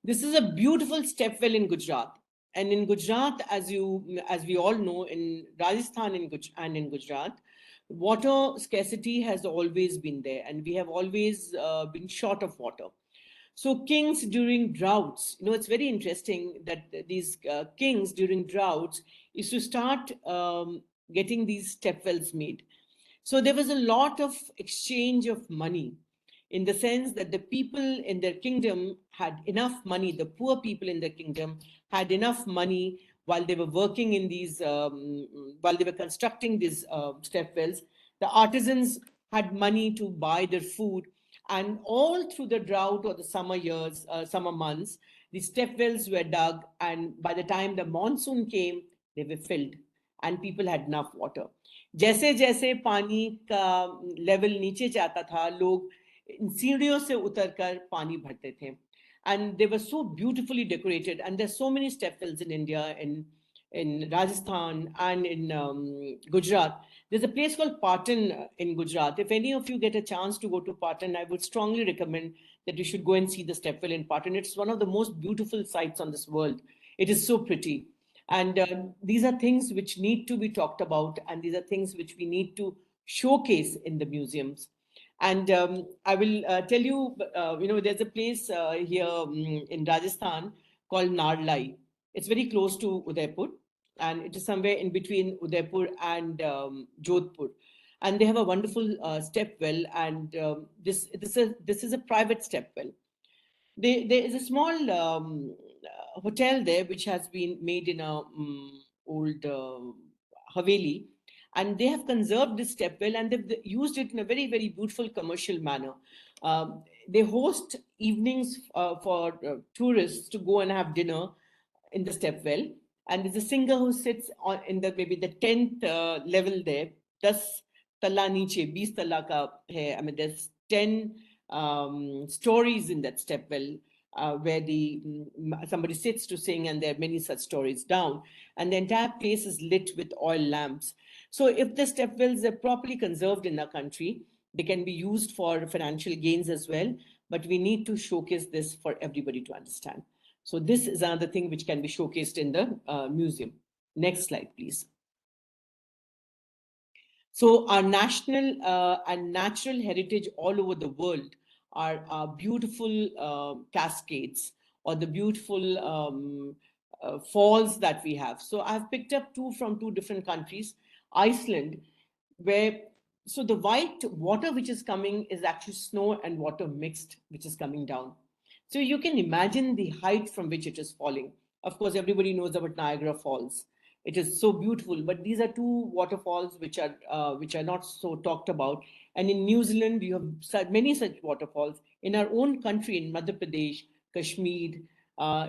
this is a beautiful stepwell in Gujarat. And in Gujarat, as we all know, in Rajasthan and in Gujarat, water scarcity has always been there, and we have always been short of water. So kings during droughts, it's very interesting that these kings during droughts is to start getting these stepwells made. So there was a lot of exchange of money, in the sense that the people in their kingdom had enough money, the poor people in their kingdom had enough money while they were working in these, while they were constructing these stepwells. The artisans had money to buy their food, And all through the drought or the summer years, summer months, the step wells were dug, and by the time the monsoon came, they were filled, and people had enough water. जैसे जैसे पानी का level नीचे जाता था, लोग इन सीढ़ियों से उतरकर पानी भरते थे. And they were so beautifully decorated. And there's so many step wells in India, in Rajasthan and in Gujarat. There's a place called Patan in Gujarat. If any of you get a chance to go to Patan, I would strongly recommend that you should go and see the step well in Patan. It's one of the most beautiful sites on this world. It is so pretty. And these are things which need to be talked about, and these are things which we need to showcase in the museums. And I will tell you, there's a place here in Rajasthan called Narlai. It's very close to Udaipur, and it is somewhere in between Udaipur and Jodhpur. And they have a wonderful step well, and this is a private step well. There is a small hotel there which has been made in a old Haveli, and they have conserved this step well, and they've used it in a very, very beautiful commercial manner. They host evenings for tourists to go and have dinner in the step well, and there's a singer who sits on in the maybe the 10th level there. 10 talla niche, 20 talla ka hai. I mean, there's 10 stories in that step well, where somebody sits to sing, and there are many such stories down, and the entire place is lit with oil lamps. So if the step wells are properly conserved in our country, they can be used for financial gains as well, but we need to showcase this for everybody to understand. So this is another thing which can be showcased in the museum. Next slide, please. So our national and natural heritage all over the world are beautiful cascades, or the beautiful falls that we have. So I've picked up two from two different countries. Iceland, where so the white water which is coming is actually snow and water mixed, which is coming down. So you can imagine the height from which it is falling. Of course, everybody knows about Niagara Falls. It is so beautiful, but these are two waterfalls which are not so talked about. And in New Zealand, you have many such waterfalls. In our own country, in Madhya Pradesh, Kashmir,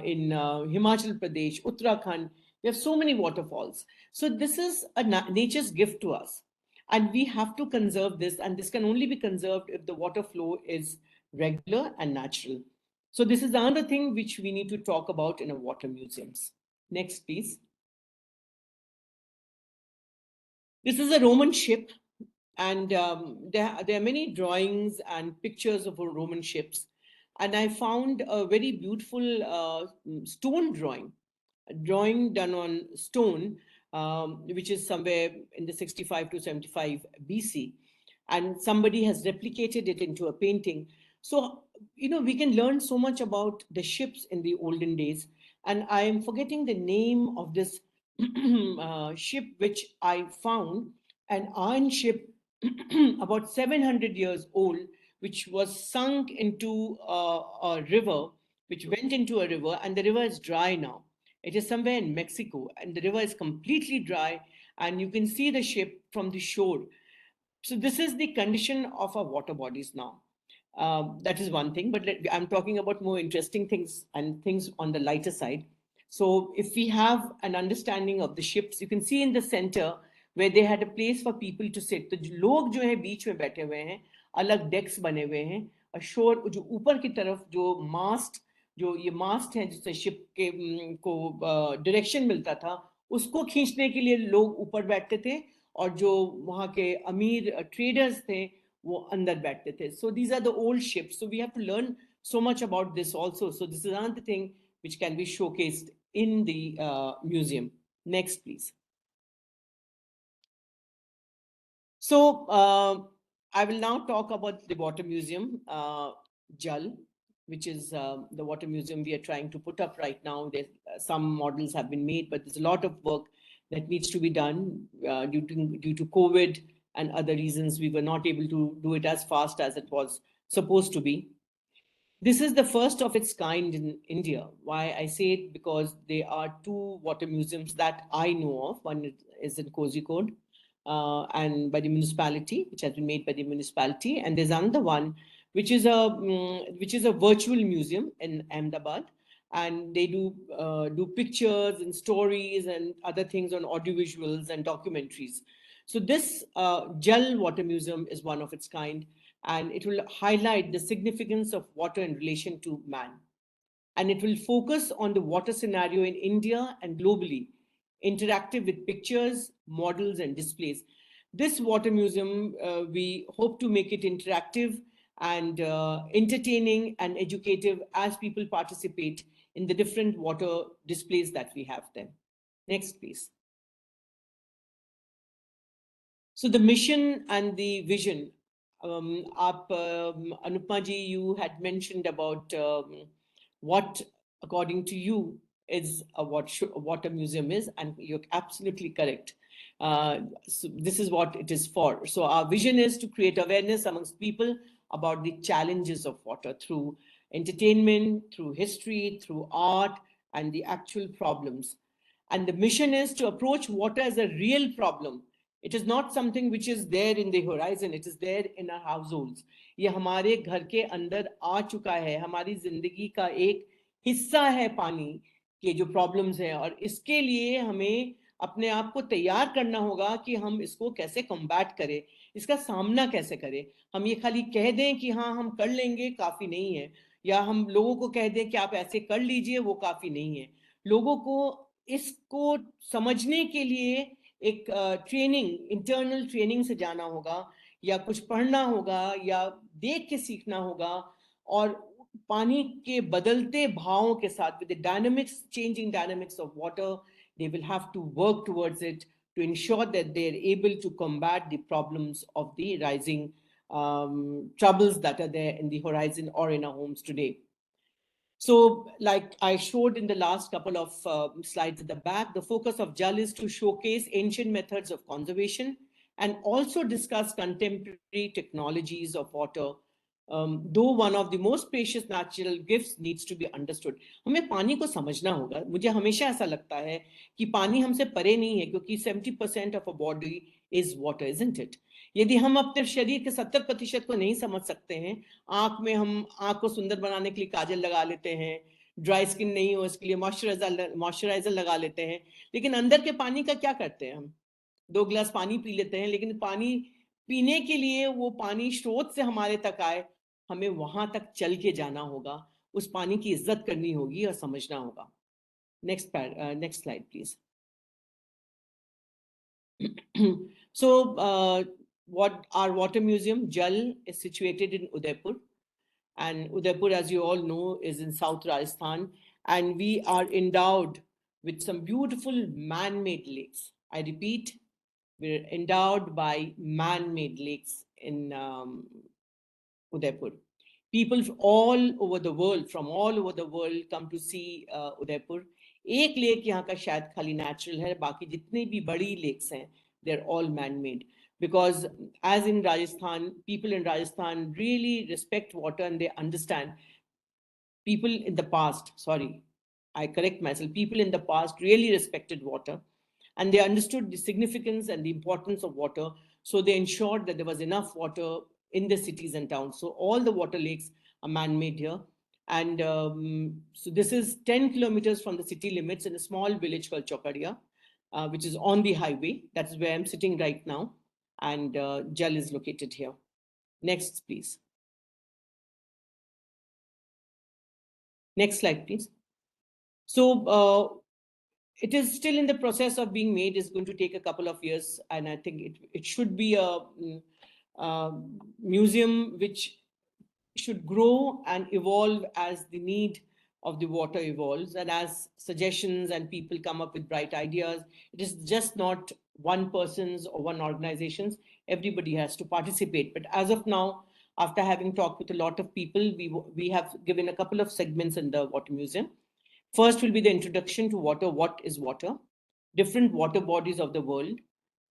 in Himachal Pradesh, Uttarakhand, we have so many waterfalls. So this is a nature's gift to us, and we have to conserve this. And this can only be conserved if the water flow is regular and natural. So this is another thing which we need to talk about in our water museums. Next, please. This is a Roman ship, and there are many drawings and pictures of Roman ships. And I found a very beautiful stone drawing done on stone, which is somewhere in the 65 to 75 BC. And somebody has replicated it into a painting. So, we can learn so much about the ships in the olden days. And I am forgetting the name of this ship which I found, an iron ship about 700 years old, which was sunk into a river, which went into a river, and the river is dry now. It is somewhere in Mexico, and the river is completely dry, and you can see the ship from the shore. So this is the condition of our water bodies now. That is one thing, but I'm talking about more interesting things and things on the lighter side. So if we have an understanding of the ships, you can see in the center where they had a place for people to sit. तो लोग जो है बीच में बैठे हुए हैं, अलग डेक्स बने हुए हैं, और शोर जो ऊपर की तरफ जो ये मास्ट है जिससे शिप के को डायरेक्शन मिलता था, उसको खींचने के लिए लोग ऊपर बैठते थे, और जो वहाँ के अमीर ट्रेडर्स थे वो अंदर बैठते थे. So these are the old ships. So we have to learn so much about this also. So this is another thing which can be showcased in the museum. Next, please. So I will now talk about the water museum, Jal, which is the water museum we are trying to put up right now. Some models have been made, but there's a lot of work that needs to be done due to COVID and other reasons. We were not able to do it as fast as it was supposed to be. This is the first of its kind in India. Why I say it? Because there are two water museums that I know of. One is in Kozhikode, and by the municipality, which has been made by the municipality. And there's another one which is a virtual museum in Ahmedabad, and they do pictures and stories and other things on audiovisuals and documentaries. So this Jal Water Museum is one of its kind, and it will highlight the significance of water in relation to man. And it will focus on the water scenario in India and globally, interactive with pictures, models, and displays. This water museum, we hope to make it interactive and entertaining and educative as people participate in the different water displays that we have then. Next, please. So the mission and the vision. Anupma ji, you had mentioned about what, according to you, is what a museum is, and you're absolutely correct. So this is what it is for. So our vision is to create awareness amongst people about the challenges of water through entertainment, through history, through art, and the actual problems. And the mission is to approach water as a real problem. It is not something which is there in the horizon. It is there in our households. ये हमारे घर के अंदर आ चुका है, हमारी जिंदगी का एक हिस्सा है पानी के जो प्रॉब्लम्स हैं, और इसके लिए हमें अपने आप को तैयार करना होगा कि हम इसको कैसे कॉम्बैट करें, इसका सामना कैसे करें. हम ये खाली कह दें कि हाँ हम कर लेंगे, काफी नहीं है, या हम लोगों को कह दें कि आप ऐसे कर लीजिए, वो काफी नहीं है. लोगों को इसको समझने के लिए एक ट्रेनिंग, इंटरनल ट्रेनिंग से जाना होगा, या कुछ पढ़ना होगा, या देख के सीखना होगा, और पानी के बदलते भावों के साथ, with the dynamics, changing dynamics of water, they will have to work towards it to ensure that they are able to combat the problems of the rising troubles that are there in the horizon or in our homes today. So, like I showed in the last couple of slides at the back, the focus of JAL is to showcase ancient methods of conservation and also discuss contemporary technologies of water. Though one of the most precious natural gifts needs to be understood. हमें पानी को समझना होगा. मुझे हमेशा ऐसा लगता है कि पानी हमसे परे नहीं है, क्योंकि 70% of a body is water, isn't it? यदि हम अपने शरीर के 70% को नहीं समझ सकते हैं, आंख में हम आंख को सुंदर बनाने के लिए काजल लगा लेते हैं, ड्राई स्किन नहीं हो इसके लिए मॉइस्चराइजर लगा लेते हैं, लेकिन अंदर के पानी का क्या करते हैं? हम 2 गिलास पानी पी लेते हैं, लेकिन पानी पीने के लिए वो पानी स्रोत से हमारे तक आए, हमें वहां तक चल के जाना होगा, उस पानी की इज्जत करनी होगी और समझना होगा. Next slide please. So what our water museum Jal is situated in Udaipur, and Udaipur, as you all know, is in South Rajasthan, and we are endowed with some beautiful man-made lakes. I repeat, we're endowed by man-made lakes in Udaipur. People all over the world, from all over the world, come to see Udaipur. एक lake यहाँ का शायद खाली natural है, बाकी जितनी भी बड़ी lakes हैं, they're all man-made. Because as in Rajasthan, people in Rajasthan really respect water, and they understand. People in the past, sorry, I correct myself, people in the past really respected water, and they understood the significance and the importance of water. So they ensured that there was enough water in the cities and towns. So all the water lakes are man-made here. And so this is 10 kilometers from the city limits in a small village called Chokadia, which is on the highway. That's where I'm sitting right now. And Jal is located here. Next, please. Next slide, please. So it is still in the process of being made. It's going to take a couple of years, and I think it should be a museum which should grow and evolve as the need of the water evolves, and as suggestions and people come up with bright ideas. It is just not one person's or one organization's. Everybody has to participate. But as of now, after having talked with a lot of people, we have given a couple of segments in the Water Museum. First will be the introduction to water. What is water? Different water bodies of the world,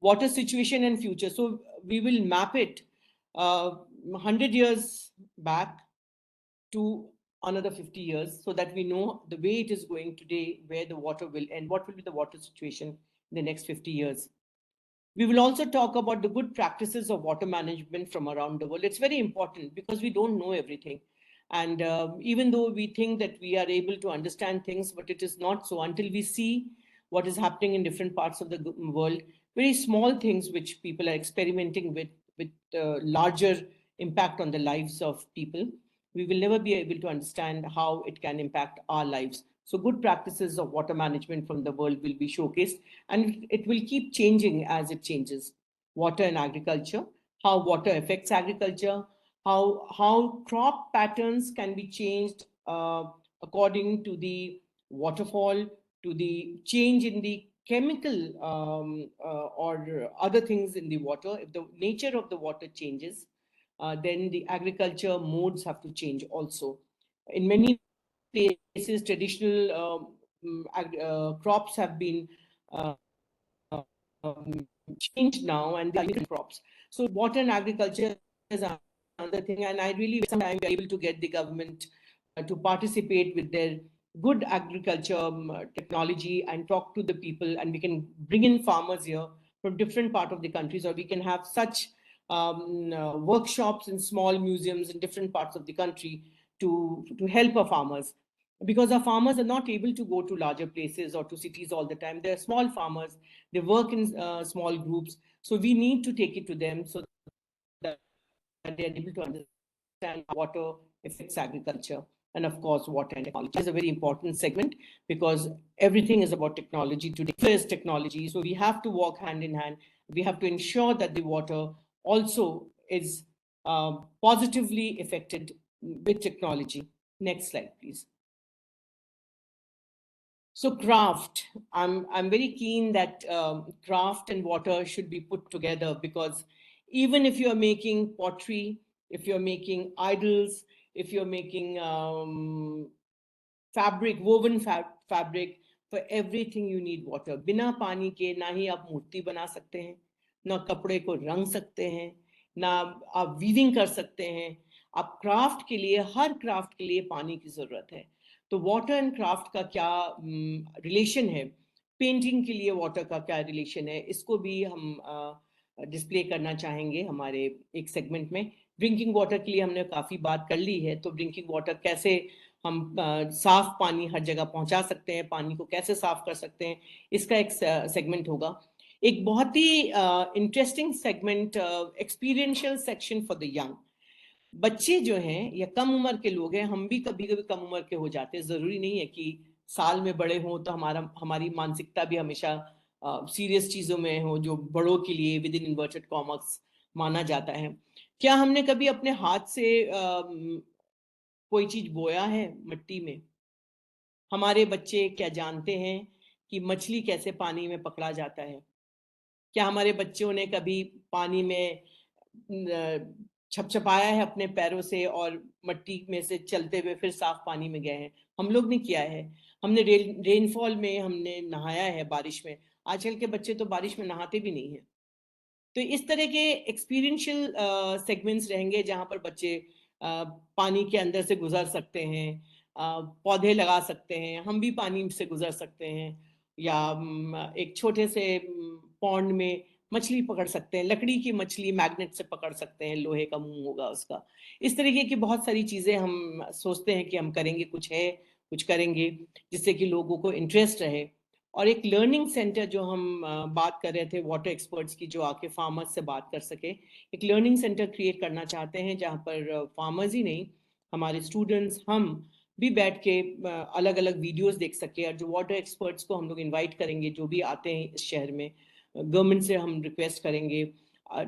water situation and future. So we will map it 100 years back to another 50 years, so that we know the way it is going today, where the water will end, what will be the water situation in the next 50 years. We will also talk about the good practices of water management from around the world. It's very important because we don't know everything. And even though we think that we are able to understand things, but it is not so until we see what is happening in different parts of the world, very small things which people are experimenting with larger impact on the lives of people. We will never be able to understand how it can impact our lives. So good practices of water management from the world will be showcased, and it will keep changing as it changes. Water and agriculture, how water affects agriculture, how crop patterns can be changed according to the waterfall, to the change in the chemical or other things in the water. If the nature of the water changes, then the agriculture modes have to change also. In many places, traditional crops have been changed now, and they are different crops. So water and agriculture is another thing, and I really sometimes we are able to get the government to participate with their good agriculture technology and talk to the people, and we can bring in farmers here from different part of the countries, or we can have such workshops in small museums in different parts of the country to help our farmers, because our farmers are not able to go to larger places or to cities all the time. They're small farmers, they work in small groups, so we need to take it to them so that they are able to understand how water affects agriculture. And of course, water and technology is a very important segment because everything is about technology today. First, technology, so we have to walk hand in hand. We have to ensure that the water also is positively affected with technology. Next slide, please. So craft, I'm very keen that craft and water should be put together, because even if you're making pottery, if you're making idols, if you're making fabric, woven fabric, for everything you need water. बिना पानी के ना ही आप मूर्ति बना सकते हैं, ना कपड़े को रंग सकते हैं, ना आप वीविंग कर सकते हैं. आप क्राफ्ट के लिए, हर क्राफ्ट के लिए पानी की जरूरत है. तो वाटर एंड क्राफ्ट का क्या रिलेशन है, पेंटिंग के लिए वाटर का क्या रिलेशन है, इसको भी हम डिस्प्ले करना चाहेंगे हमारे एक सेगमेंट में. ड्रिंकिंग वाटर के लिए हमने काफ़ी बात कर ली है, तो ड्रिंकिंग वाटर कैसे हम साफ पानी हर जगह पहुंचा सकते हैं, पानी को कैसे साफ कर सकते हैं, इसका एक सेगमेंट होगा. एक बहुत ही interesting segment, experiential section for the young. बच्चे जो हैं या कम उम्र के लोग हैं, हम भी कभी कभी कम उम्र के हो जाते हैं. जरूरी नहीं है कि साल में बड़े हों तो हमारी मानसिकता भी हमेशा सीरियस चीजों में हो जो बड़ों के लिए विद इन इन्वर्टेड कॉमर्स माना जाता है. क्या हमने कभी अपने हाथ से कोई चीज बोया है मिट्टी में? हमारे बच्चे क्या जानते हैं कि मछली कैसे पानी में पकड़ा जाता है? क्या हमारे बच्चों ने कभी पानी में छपछपाया है अपने पैरों से और मट्टी में से चलते हुए फिर साफ पानी में गए हैं? हम लोग ने किया है. हमने रेनफॉल में हमने नहाया है, बारिश में. आजकल के बच्चे तो बारिश में नहाते भी नहीं है. तो इस तरह के एक्सपीरियंशियल सेगमेंट्स रहेंगे जहां पर बच्चे पानी के अंदर से गुजर सकते हैं, पौधे लगा सकते हैं, हम भी पानी से गुजर सकते हैं, या एक छोटे से पॉन्ड में मछली पकड़ सकते हैं, लकड़ी की मछली मैग्नेट से पकड़ सकते हैं, लोहे का मुंह होगा उसका. इस तरीके की बहुत सारी चीजें हम सोचते हैं कि हम करेंगे, कुछ करेंगे जिससे कि लोगों को इंटरेस्ट रहे. और एक लर्निंग सेंटर जो हम बात कर रहे थे वाटर एक्सपर्ट्स की, जो आके फार्मर्स से बात कर सके, एक लर्निंग सेंटर क्रिएट करना चाहते हैं जहाँ पर फार्मर्स ही नहीं, हमारे स्टूडेंट्स, हम भी बैठ के अलग अलग वीडियोस देख सके. और जो वाटर एक्सपर्ट्स को हम लोग इन्वाइट करेंगे जो भी आते हैं इस शहर में, गवर्नमेंट से हम रिक्वेस्ट करेंगे,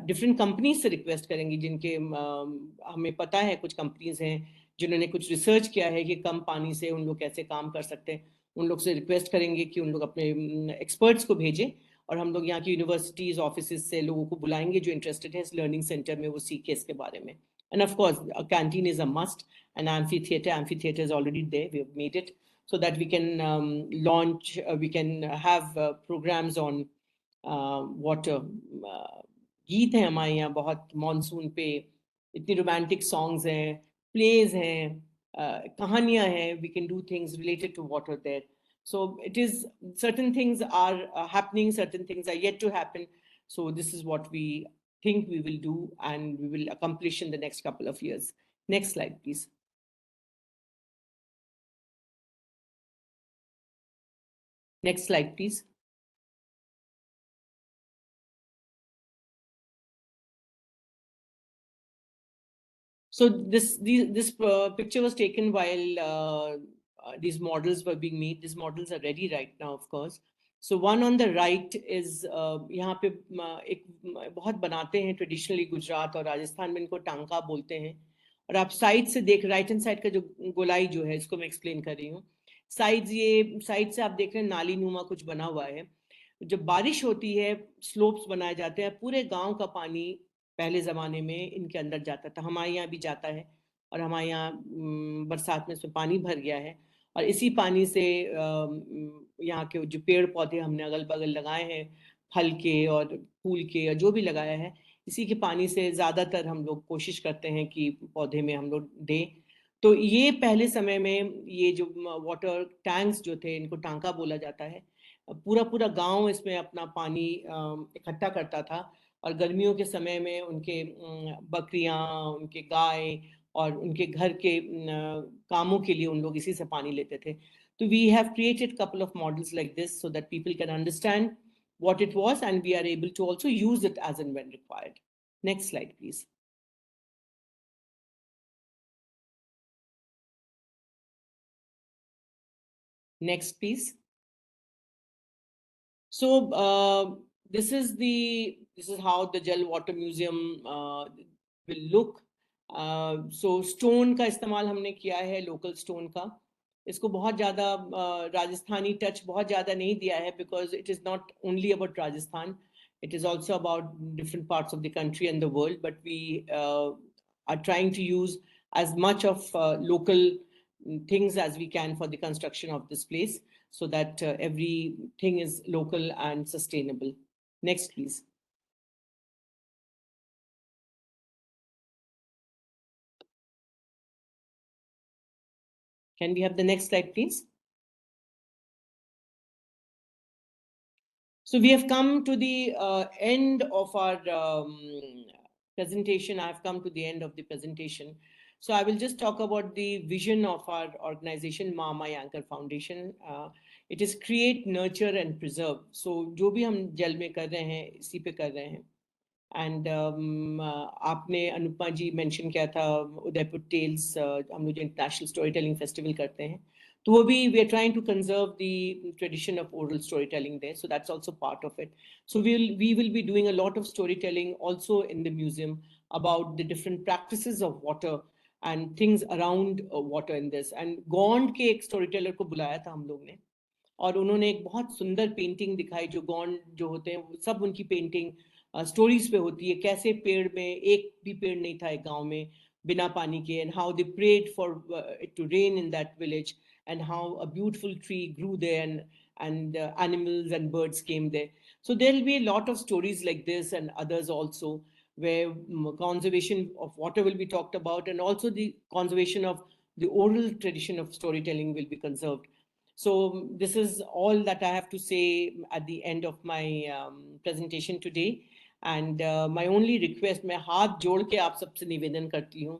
डिफरेंट कंपनीज से रिक्वेस्ट करेंगे जिनके हमें पता है कुछ कंपनीज हैं जिन्होंने कुछ रिसर्च किया है कि कम पानी से उन लोग कैसे काम कर सकते हैं. उन लोग से रिक्वेस्ट करेंगे कि उन लोग अपने एक्सपर्ट्स को भेजें, और हम लोग यहाँ की यूनिवर्सिटीज ऑफिस से लोगों को बुलाएंगे जो इंटरेस्टेड है इस लर्निंग सेंटर में, वो सीखे इसके बारे में. End of course canteen is a must, and amphitheater is already there, we have made it so that we can launch, we can have programs on water. गीत हैं हमारे यहाँ बहुत, मॉनसून पे इतनी रोमांटिक सॉन्ग्स हैं, प्लेज हैं, कहानियां हैं. We can do things related to water there. So it is, certain things are happening, certain things are yet to happen. So this is what we think we will do and we will accomplish in the next couple of years. Next slide, please. Next slide, please. So this picture was taken while these models were being made. These models are ready right now, of course. So one on the right is यहाँ पे एक बहुत बनाते हैं traditionally Gujarat और राजस्थान में इनको टांका बोलते हैं. और आप साइड से देख राइट हैंड साइड का जो गोलाई जो है इसको मैं एक्सप्लेन कर रही हूँ. साइड से आप देख रहे हैं नाली नुमा कुछ बना हुआ है. जब बारिश होती है स्लोप्स बनाए जाते हैं, पूरे गांव का पानी पहले ज़माने में इनके अंदर जाता था. हमारे यहाँ भी जाता है और हमारे यहाँ बरसात में इसमें पानी भर गया है. और इसी पानी से यहाँ के जो पेड़ पौधे हमने अगल बगल लगाए हैं, फल के और फूल के और जो भी लगाया है, इसी के पानी से ज़्यादातर हम लोग कोशिश करते हैं कि पौधे में हम लोग दें. तो ये पहले समय में ये जो वाटर टैंक्स जो थे इनको टांका बोला जाता है. पूरा गांव इसमें अपना पानी इकट्ठा करता था और गर्मियों के समय में उनके बकरियां, उनके गाय और उनके घर के कामों के लिए उन लोग इसी से पानी लेते थे. तो we have created couple of models like this so that people can understand what it was and we are able to also use it as and when required. Next slide, please. Next, please. So this is how the Jal Water Museum will look. So stone का इस्तेमाल हमने किया है, local stone का. इसको बहुत ज़्यादा Rajasthani touch बहुत ज़्यादा नहीं दिया है because it is not only about Rajasthan. It is also about different parts of the country and the world. But we are trying to use as much of local things as we can for the construction of this place, so that everything is local and sustainable. Next, please. Can we have the next slide, please? So we have come to the end of our presentation. I have come to the end of the presentation. So I will just talk about the vision of our organization, My Anchor Foundation. It is create, nurture and preserve. So जो भी हम जल में कर रहे हैं, इसी पे कर रहे हैं. And आपने अनुपमा जी मेंशन किया था उदयपुर टेल्स, हम लोग इंटरनेशनल स्टोरी टेलिंग फेस्टिवल करते हैं, तो वो भी we are trying to conserve the tradition of oral storytelling there, so that's also part of it. So we will be doing a lot of storytelling also in the museum about the different practices of water and things around water in this. And Gond के एक storyteller को बुलाया था हम लोग ने और उन्होंने एक बहुत सुंदर पेंटिंग दिखाई. जो गौंड जो होते हैं सब उनकी पेंटिंग स्टोरीज पे होती है, कैसे पेड़ में एक भी पेड़ नहीं था एक गांव में बिना पानी के, and how they prayed for it to rain in that village, and how a beautiful tree grew there and animals and birds came there. So there will be a lot of stories like this and others also, where conservation of water will be talked about, and also the conservation of the oral tradition of storytelling will be conserved. So this is all that I have to say at the end of my presentation today. And my only request, मैं हाथ जोड़ के आप सबसे निवेदन करती हूँ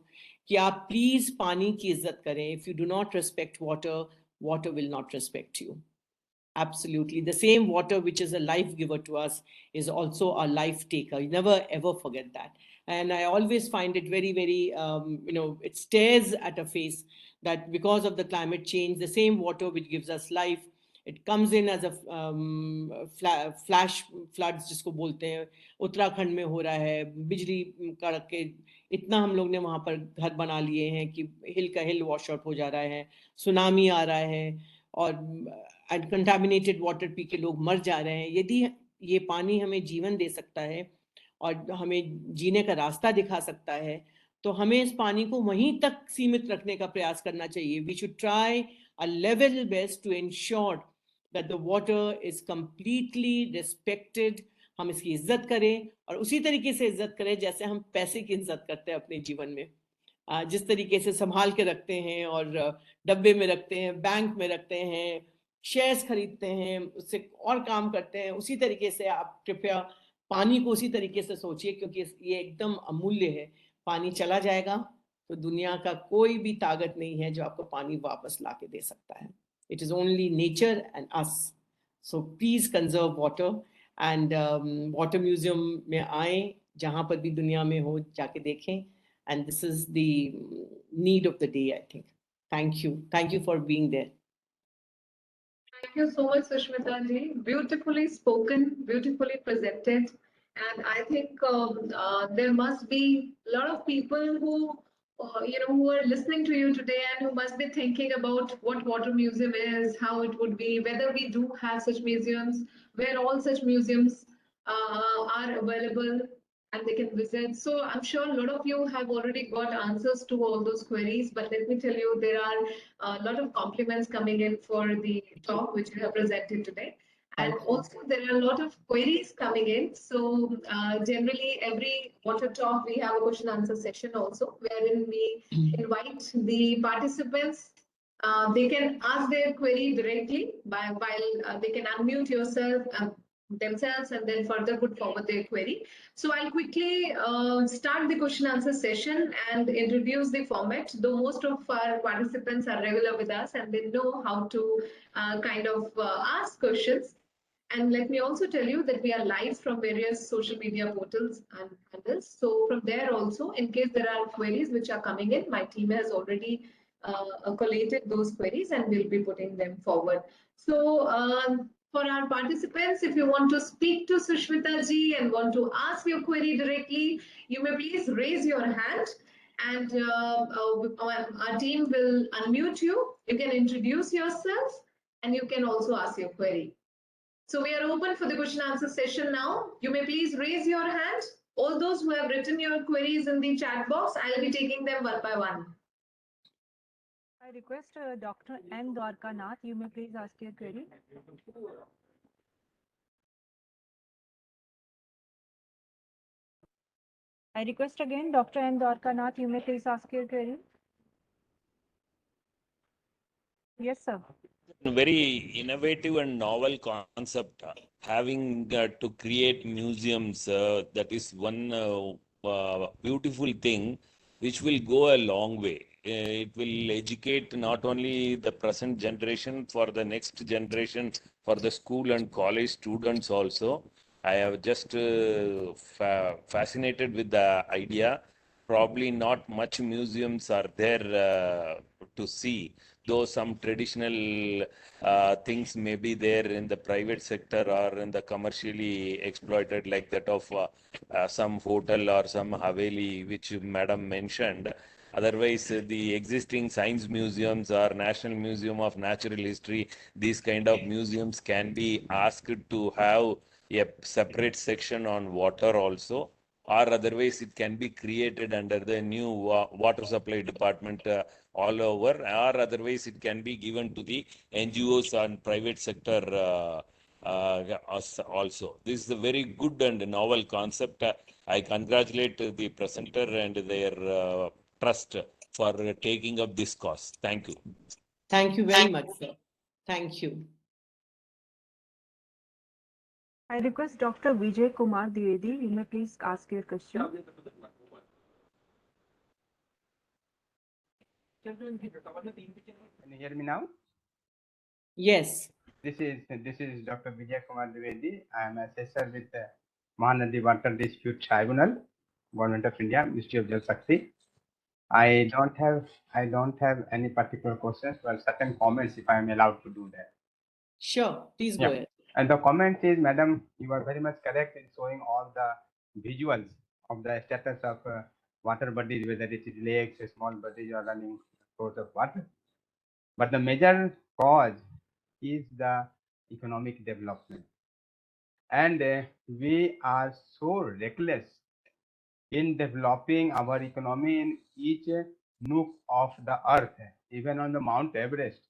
कि आप please पानी की इज्जत करें. If you do not respect water, water will not respect you. Absolutely. The same water which is a life giver to us is also a life taker. You never ever forget that. And I always find it very, very, it stares at a face that because of the climate change, the same water which gives us life, it comes in as a flash floods जिसको बोलते हैं. उत्तराखंड में हो रहा है, बिजली कड़क के इतना हम लोग ने वहाँ पर घर बना लिए हैं कि हिल का हिल वॉश आउट हो जा रहा है, सुनामी आ रहा है और कंटामिनेटेड वाटर पी के लोग मर जा रहे हैं. यदि ये पानी हमें जीवन दे सकता है और हमें जीने का रास्ता दिखा सकता है, तो हमें इस पानी को वहीं तक सीमित रखने का प्रयास करना चाहिए. We should try a level best to ensure that the water is completely respected. हम इसकी इज्जत करें और उसी तरीके से इज्जत करें जैसे हम पैसे की इज्जत करते हैं अपने जीवन में. जिस तरीके से संभाल के रखते हैं और डब्बे में रखते हैं, बैंक में रखते हैं, शेयर्स खरीदते हैं, उससे और काम करते हैं, उसी तरीके से आप कृपया पानी को उसी तरीके से सोचिए, क्योंकि ये एकदम अमूल्य है। पानी चला जाएगा तो दुनिया का कोई भी ताकत नहीं है जो आपको पानी वापस ला के दे सकता है। It is only nature and us. So please conserve water and water museum में आए, जहां पर भी दुनिया में हो जाके देखें। And this is the need of the day, I think. Thank you for being there. Thank you so much, Sushmita ji. Beautifully spoken, beautifully presented. And I think there must be a lot of people who, who are listening to you today and who must be thinking about what Water Museum is, how it would be, whether we do have such museums, where all such museums are available and they can visit. So I'm sure a lot of you have already got answers to all those queries, but let me tell you, there are a lot of compliments coming in for the talk which you have presented today. And also there are a lot of queries coming in. So generally every water talk, we have a question answer session also, wherein we invite the participants. They can ask their query directly while they can unmute yourself themselves and then further put forward their query. So I'll quickly start the question answer session and introduce the format, though most of our participants are regular with us and they know how to ask questions. And let me also tell you that we are live from various social media portals and handles. So from there also, in case there are queries which are coming in, my team has already collated those queries and we'll be putting them forward. So for our participants, if you want to speak to Sushmita ji and want to ask your query directly, you may please raise your hand and our team will unmute you. You can introduce yourself and you can also ask your query. So we are open for the question answer session now. You may please raise your hand. All those who have written your queries in the chat box, I'll be taking them one by one. I request Dr. N. Dwarka Nath, you may please ask your query. I request again Dr. N. Dwarka Nath, you may please ask your query. Yes, sir. Very innovative and novel concept. Having to create museums, that is one beautiful thing which will go a long way. It will educate not only the present generation, for the next generation, for the school and college students also. I have just fascinated with the idea. Probably not much museums are there to see, though some traditional things may be there in the private sector or in the commercially exploited, like that of some hotel or some haveli, which Madam mentioned. Otherwise, the existing science museums or National Museum of Natural History, these kind of museums can be asked to have a separate section on water also, or otherwise it can be created under the new water supply department all over, or otherwise it can be given to the NGOs and private sector also. This is a very good and novel concept. I congratulate the presenter and their trust for taking up this cause. Thank you. Thank you very much, sir. Thank you. I request Dr. Vijay Kumar Dwivedi, you may please ask your question. Can you hear me now? Yes. This is Dr. Vijay Kumar Dwivedi. I am assessor with the Mahanadi Water Dispute Tribunal, Government of India, Ministry of Jal Shakti. I don't have any particular questions, but certain comments, if I am allowed to do that. Sure, please go ahead. And the comment is, Madam, you are very much correct in showing all the visuals of the status of water bodies, whether it is lakes, small bodies, or running source of water. But the major cause is the economic development. And we are so reckless in developing our economy in each nook of the earth, even on the Mount Everest.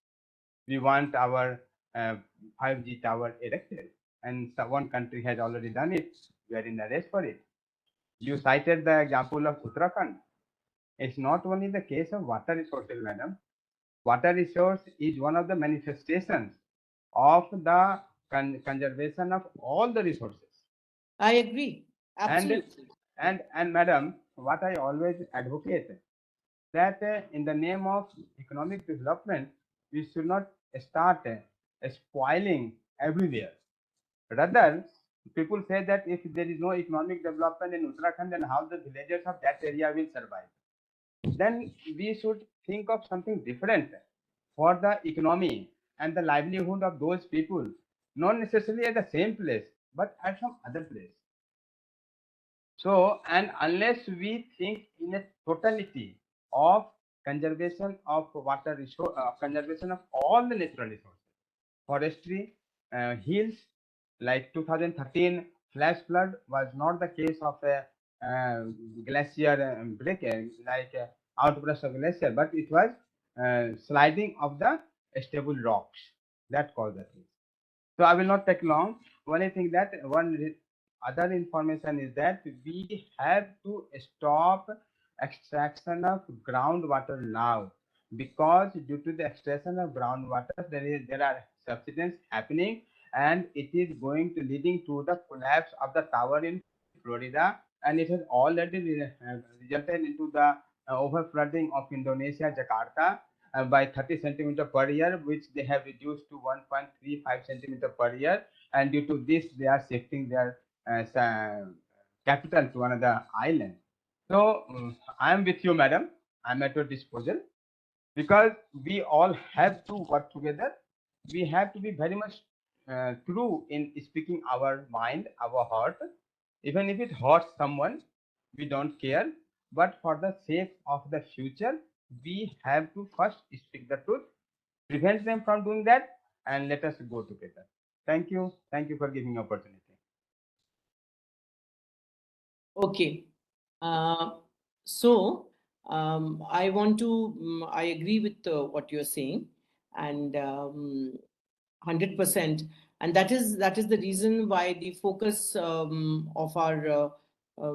We want our 5G tower erected, and one country has already done it. We are in the race for it. You cited the example of Uttarakhand. It's not only the case of water resources, madam. Water resource is one of the manifestations of the conservation of all the resources. I agree. And Absolutely. and madam, what I always advocate that in the name of economic development, we should not start spoiling everywhere. Rather, people say that if there is no economic development in Uttarakhand, then how the villagers of that area will survive? Then we should think of something different for the economy and the livelihood of those people, not necessarily at the same place, but at some other place. So, and unless we think in a totality of conservation of water resource, conservation of all the natural resources, forestry, hills, like 2013 flash flood was not the case of a glacier break, like outburst of glacier, but it was sliding of the stable rocks that caused the thing. So I will not take long. Only thing that other information is that we have to stop extraction of groundwater now, because due to the extraction of groundwater there are subsidence happening, and it is going to leading to the collapse of the tower in Florida, and it has already resulted into the over flooding of Indonesia, Jakarta, by 30 centimeter per year, which they have reduced to 1.35 centimeter per year. And due to this, they are shifting their capital to another island. So I am with you, madam. I'm at your disposal, because we all have to work together. We have to be very much true in speaking our mind, our heart. Even if it hurts someone, we don't care. But for the sake of the future, we have to first speak the truth, prevent them from doing that, and let us go together. Thank you. Thank you for giving opportunity. Okay. Uh, so I want to, I agree with what you're saying, and 100%. And that is the reason why the focus of our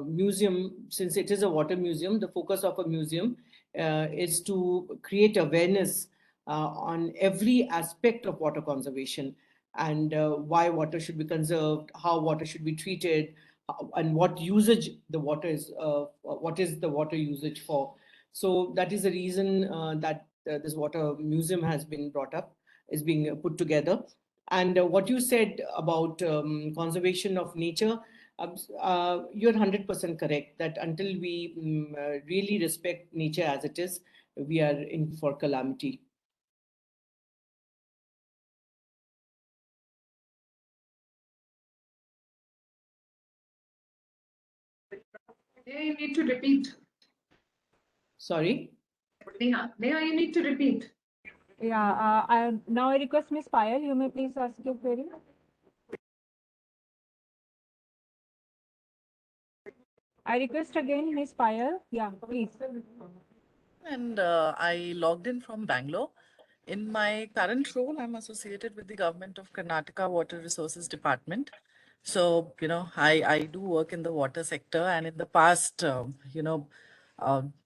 museum, since it is a water museum, the focus of a museum is to create awareness on every aspect of water conservation, and why water should be conserved, how water should be treated, and what usage the water is, what is the water usage for. So that is the reason that this water museum has been brought up, is being put together. And what you said about conservation of nature, you're 100% correct that until we really respect nature as it is, we are in for calamity. You need to repeat. Sorry? Neha, you need to repeat. Yeah, now I request Ms. Payal, you may please ask your query. I request again Ms. Payal. Yeah, please. And I logged in from Bangalore. In my current role, I'm associated with the government of Karnataka Water Resources Department. So, I do work in the water sector, and in the past,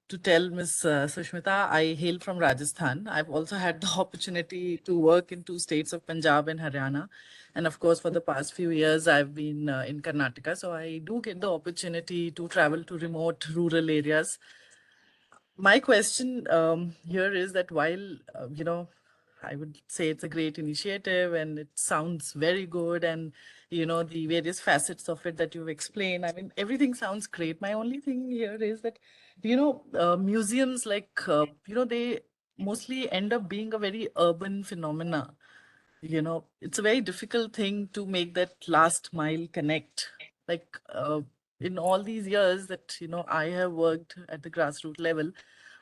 to tell Ms. Sushmita, I hail from Rajasthan. I've also had the opportunity to work in two states of Punjab and Haryana. And of course, for the past few years, I've been in Karnataka. So I do get the opportunity to travel to remote rural areas. My question here is that while, I would say it's a great initiative and it sounds very good, and, the various facets of it that you've explained, I mean, everything sounds great. My only thing here is that, museums, like, they mostly end up being a very urban phenomena. It's a very difficult thing to make that last mile connect. Like, in all these years that, I have worked at the grassroots level,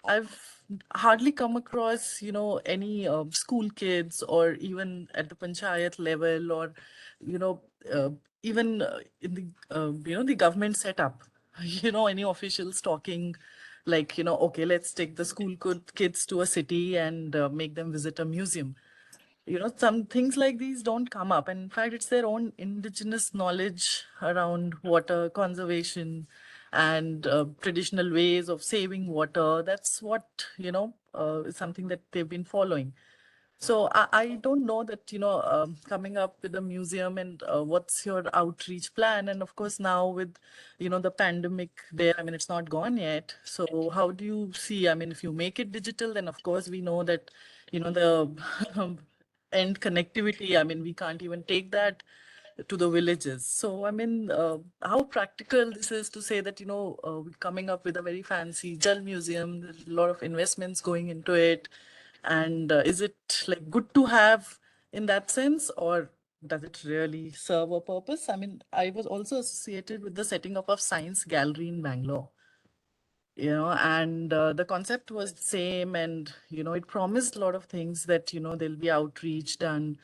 I've hardly come across, any school kids, or even at the panchayat level, or, you know, even in the, the government setup, any officials talking like, okay, let's take the school kids to a city and make them visit a museum. Some things like these don't come up. And in fact, it's their own indigenous knowledge around water conservation and traditional ways of saving water. That's what, is something that they've been following. So I don't know that, coming up with a museum and what's your outreach plan? And of course, now with, the pandemic there, I mean, it's not gone yet. So how do you see, I mean, if you make it digital, then of course we know that, the end connectivity, I mean, we can't even take that to the villages. So, I mean, how practical this is to say that, we're coming up with a very fancy Jal museum, there's a lot of investments going into it. And is it like good to have in that sense, or does it really serve a purpose? I mean, I was also associated with the setting up of Science Gallery in Bangalore, and the concept was the same, and it promised a lot of things that there'll be outreach done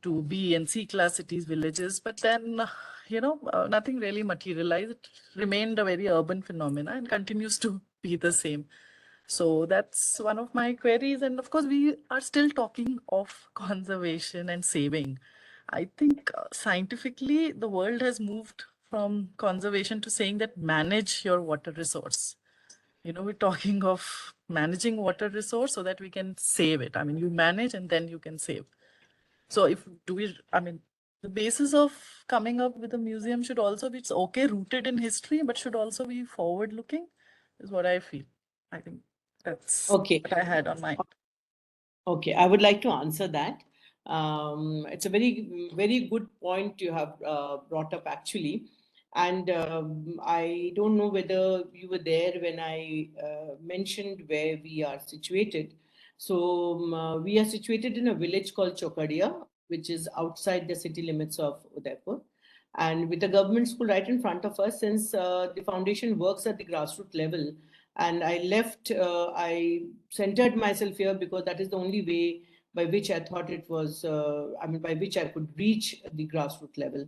to B and C class cities, villages, but then nothing really materialized. It remained a very urban phenomena and continues to be the same. So that's one of my queries. And of course, we are still talking of conservation and saving. I think scientifically, the world has moved from conservation to saying that manage your water resource. We're talking of managing water resource so that we can save it. I mean, you manage and then you can save. So I mean, the basis of coming up with a museum should also be, it's okay, rooted in history, but should also be forward looking, is what I feel. I think that's Okay. what I had on mind. Okay, I would like to answer that. It's a very, very good point you have brought up actually. And I don't know whether you were there when I mentioned where we are situated. So we are situated in a village called Chokadia, which is outside the city limits of Udaipur. And with the government school right in front of us, since the foundation works at the grassroots level, and I centered myself here because that is the only way by which I thought it was, by which I could reach the grassroots level.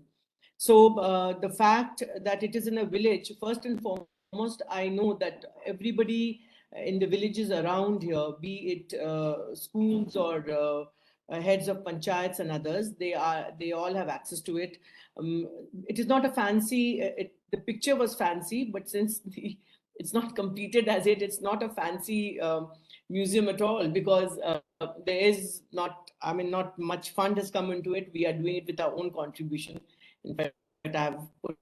So the fact that it is in a village, first and foremost, I know that everybody in the villages around here, be it schools or heads of panchayats and others, they all have access to it. It is not a fancy. The picture was fancy, but since it's not completed as yet, it's not a fancy museum at all, because there is not, not much fund has come into it. We are doing it with our own contribution. In fact, I have put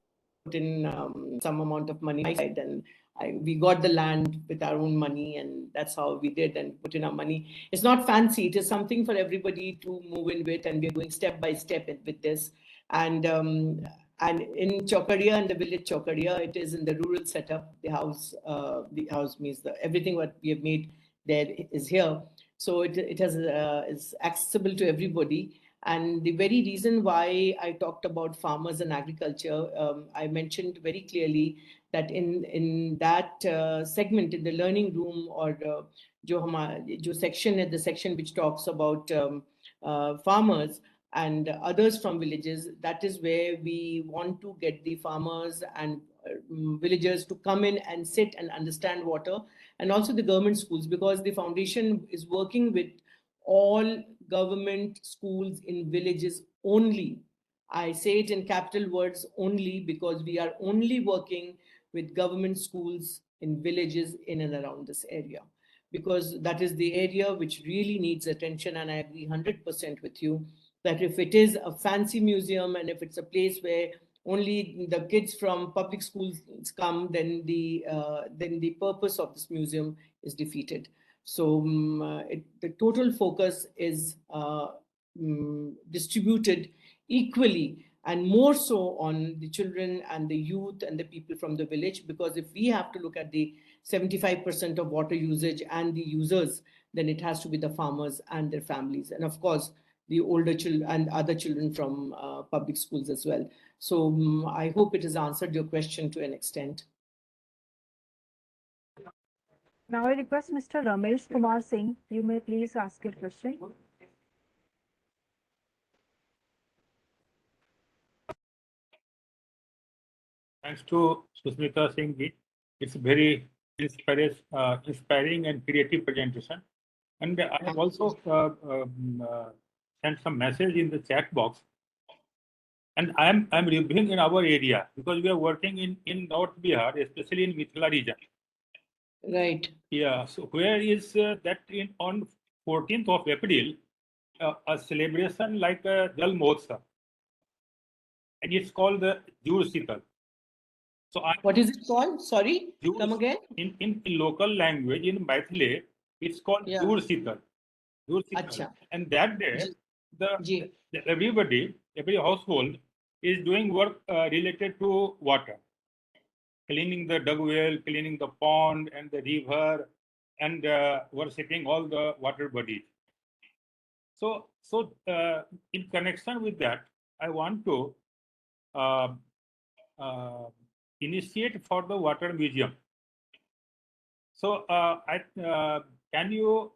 in some amount of money aside, and we got the land with our own money, and that's how we did and put in our money. It's not fancy. It is something for everybody to move in with, and we're going step by step with this. And in Chokadia, and the village Chokadia, it is in the rural setup. The house means everything what we have made there is here. So it is accessible to everybody. And the very reason why I talked about farmers and agriculture, I mentioned very clearly that in that segment, in the learning room, or jo section is the section which talks about farmers and others from villages, that is where we want to get the farmers and villagers to come in and sit and understand water, and also the government schools, because the foundation is working with all government schools in villages only. I say it in capital words only, because we are only working with government schools in villages in and around this area, because that is the area which really needs attention. And I agree 100% with you that if it is a fancy museum and if it's a place where only the kids from public schools come, then the purpose of this museum is defeated. So the total focus is distributed equally, and more so on the children and the youth and the people from the village, because if we have to look at the 75% of water usage and the users, then it has to be the farmers and their families, and of course the older children and other children from public schools as well. So I hope it has answered your question to an extent. Now I request Mr. Ramesh Kumar Singh, you may please ask your question. Thanks to Susmita Singh ji. It's very inspiring and creative presentation. And I have also sent some message in the chat box. And I'm reviewing in our area, because we are working in North Bihar, especially in Mithila region. Right. Yeah. So where is that on 14th of April, a celebration like a Jal Mahotsav, and it's called the Jur Sital. So What is it called? Sorry, Jur, come again. in local language, in Maithili, it's called Yeah. Jur Sital. Jur Sital. Acha. And that day, Ji. every household is doing work related to water, cleaning the dug well, cleaning the pond and the river, and worshipping all the water bodies. So in connection with that, I want to uh, initiate for the water museum. So can you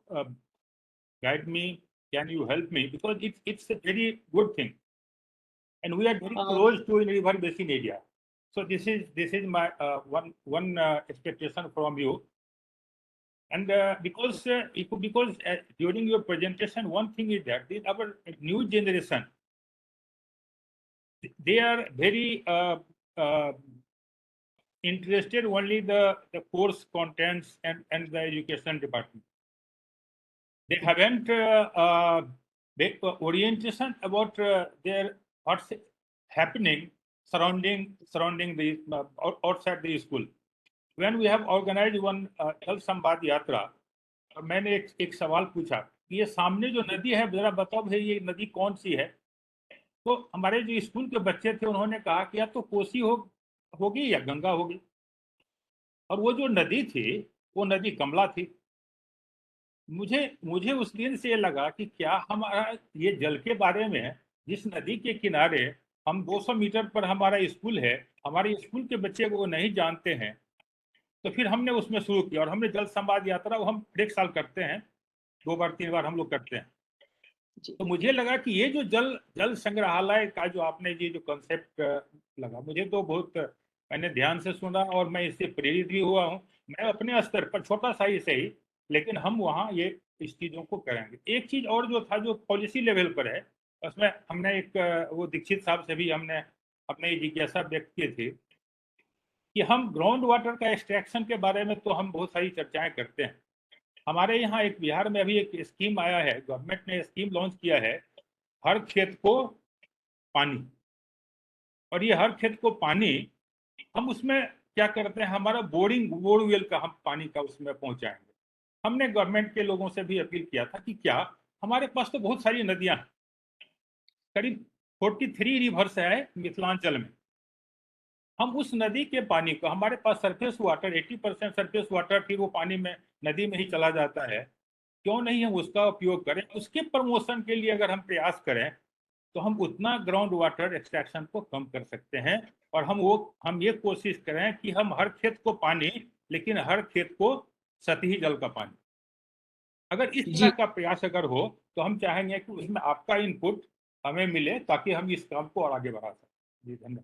guide me? Can you help me? Because it's a very good thing, and we are very close to in river basin area. So this is my one expectation from you. And because during your presentation, one thing is that our new generation, they are very interested only the course contents and the education department. They haven't orientation about their what's happening surrounding the outside the school. When we have organized one Jal Samvad Yatra, मैंने एक सवाल पूछा कि ये सामने जो नदी है जरा बताओ भाई ये नदी कौन सी है। तो हमारे जो स्कूल के बच्चे थे उन्होंने कहा कि या तो कोसी होगी या गंगा होगी, और वो जो नदी थी वो नदी कमला थी। मुझे उस दिन से ये लगा कि क्या हमारा ये जल के बारे में, जिस नदी के किनारे हम 200 मीटर पर हमारा स्कूल है, हमारे स्कूल के बच्चे वो नहीं जानते हैं। तो फिर हमने उसमें शुरू किया और हमने जल संवाद यात्रा वो हम एक साल करते हैं, 2 बार 3 बार हम लोग करते हैं। तो मुझे लगा कि ये जो जल संग्रहालय का जो आपने ये जो कॉन्सेप्ट लगा, मुझे तो बहुत, मैंने ध्यान से सुना और मैं इससे प्रेरित भी हुआ हूँ। मैं अपने स्तर पर छोटा सा ही सही, लेकिन हम वहाँ ये इस चीज़ों को करेंगे। एक चीज़ और जो था जो पॉलिसी लेवल पर है, उसमें हमने एक वो दीक्षित साहब से भी हमने अपने जिज्ञासा व्यक्त की थी कि हम ग्राउंड वाटर का एक्सट्रैक्शन के बारे में तो हम बहुत सारी चर्चाएं करते हैं। हमारे यहाँ एक बिहार में अभी एक स्कीम आया है, गवर्नमेंट ने स्कीम लॉन्च किया है, हर खेत को पानी। और ये हर खेत को पानी हम उसमें क्या करते हैं, हमारा बोरवेल का हम पानी का उसमें पहुंचाएंगे। हमने गवर्नमेंट के लोगों से भी अपील किया था कि क्या हमारे पास तो बहुत सारी नदियां हैं, करीब 43 रिवर्स है मिथिलांचल में। हम उस नदी के पानी को, हमारे पास सरफेस वाटर 80% सरफेस वाटर फिर वो पानी में नदी में ही चला जाता है, क्यों नहीं हम उसका उपयोग करें। उसके प्रमोशन के लिए अगर हम प्रयास करें तो हम उतना ग्राउंड वाटर एक्सट्रैक्शन को कम कर सकते हैं। और हम ये कोशिश करें कि हम हर खेत को पानी, लेकिन हर खेत को सतही जल का पानी। अगर इस तरह का प्रयास अगर हो तो हम चाहेंगे कि उसमें आपका इनपुट हमें मिले ताकि हम इस काम को और आगे बढ़ा सकें। जी धन्यवाद।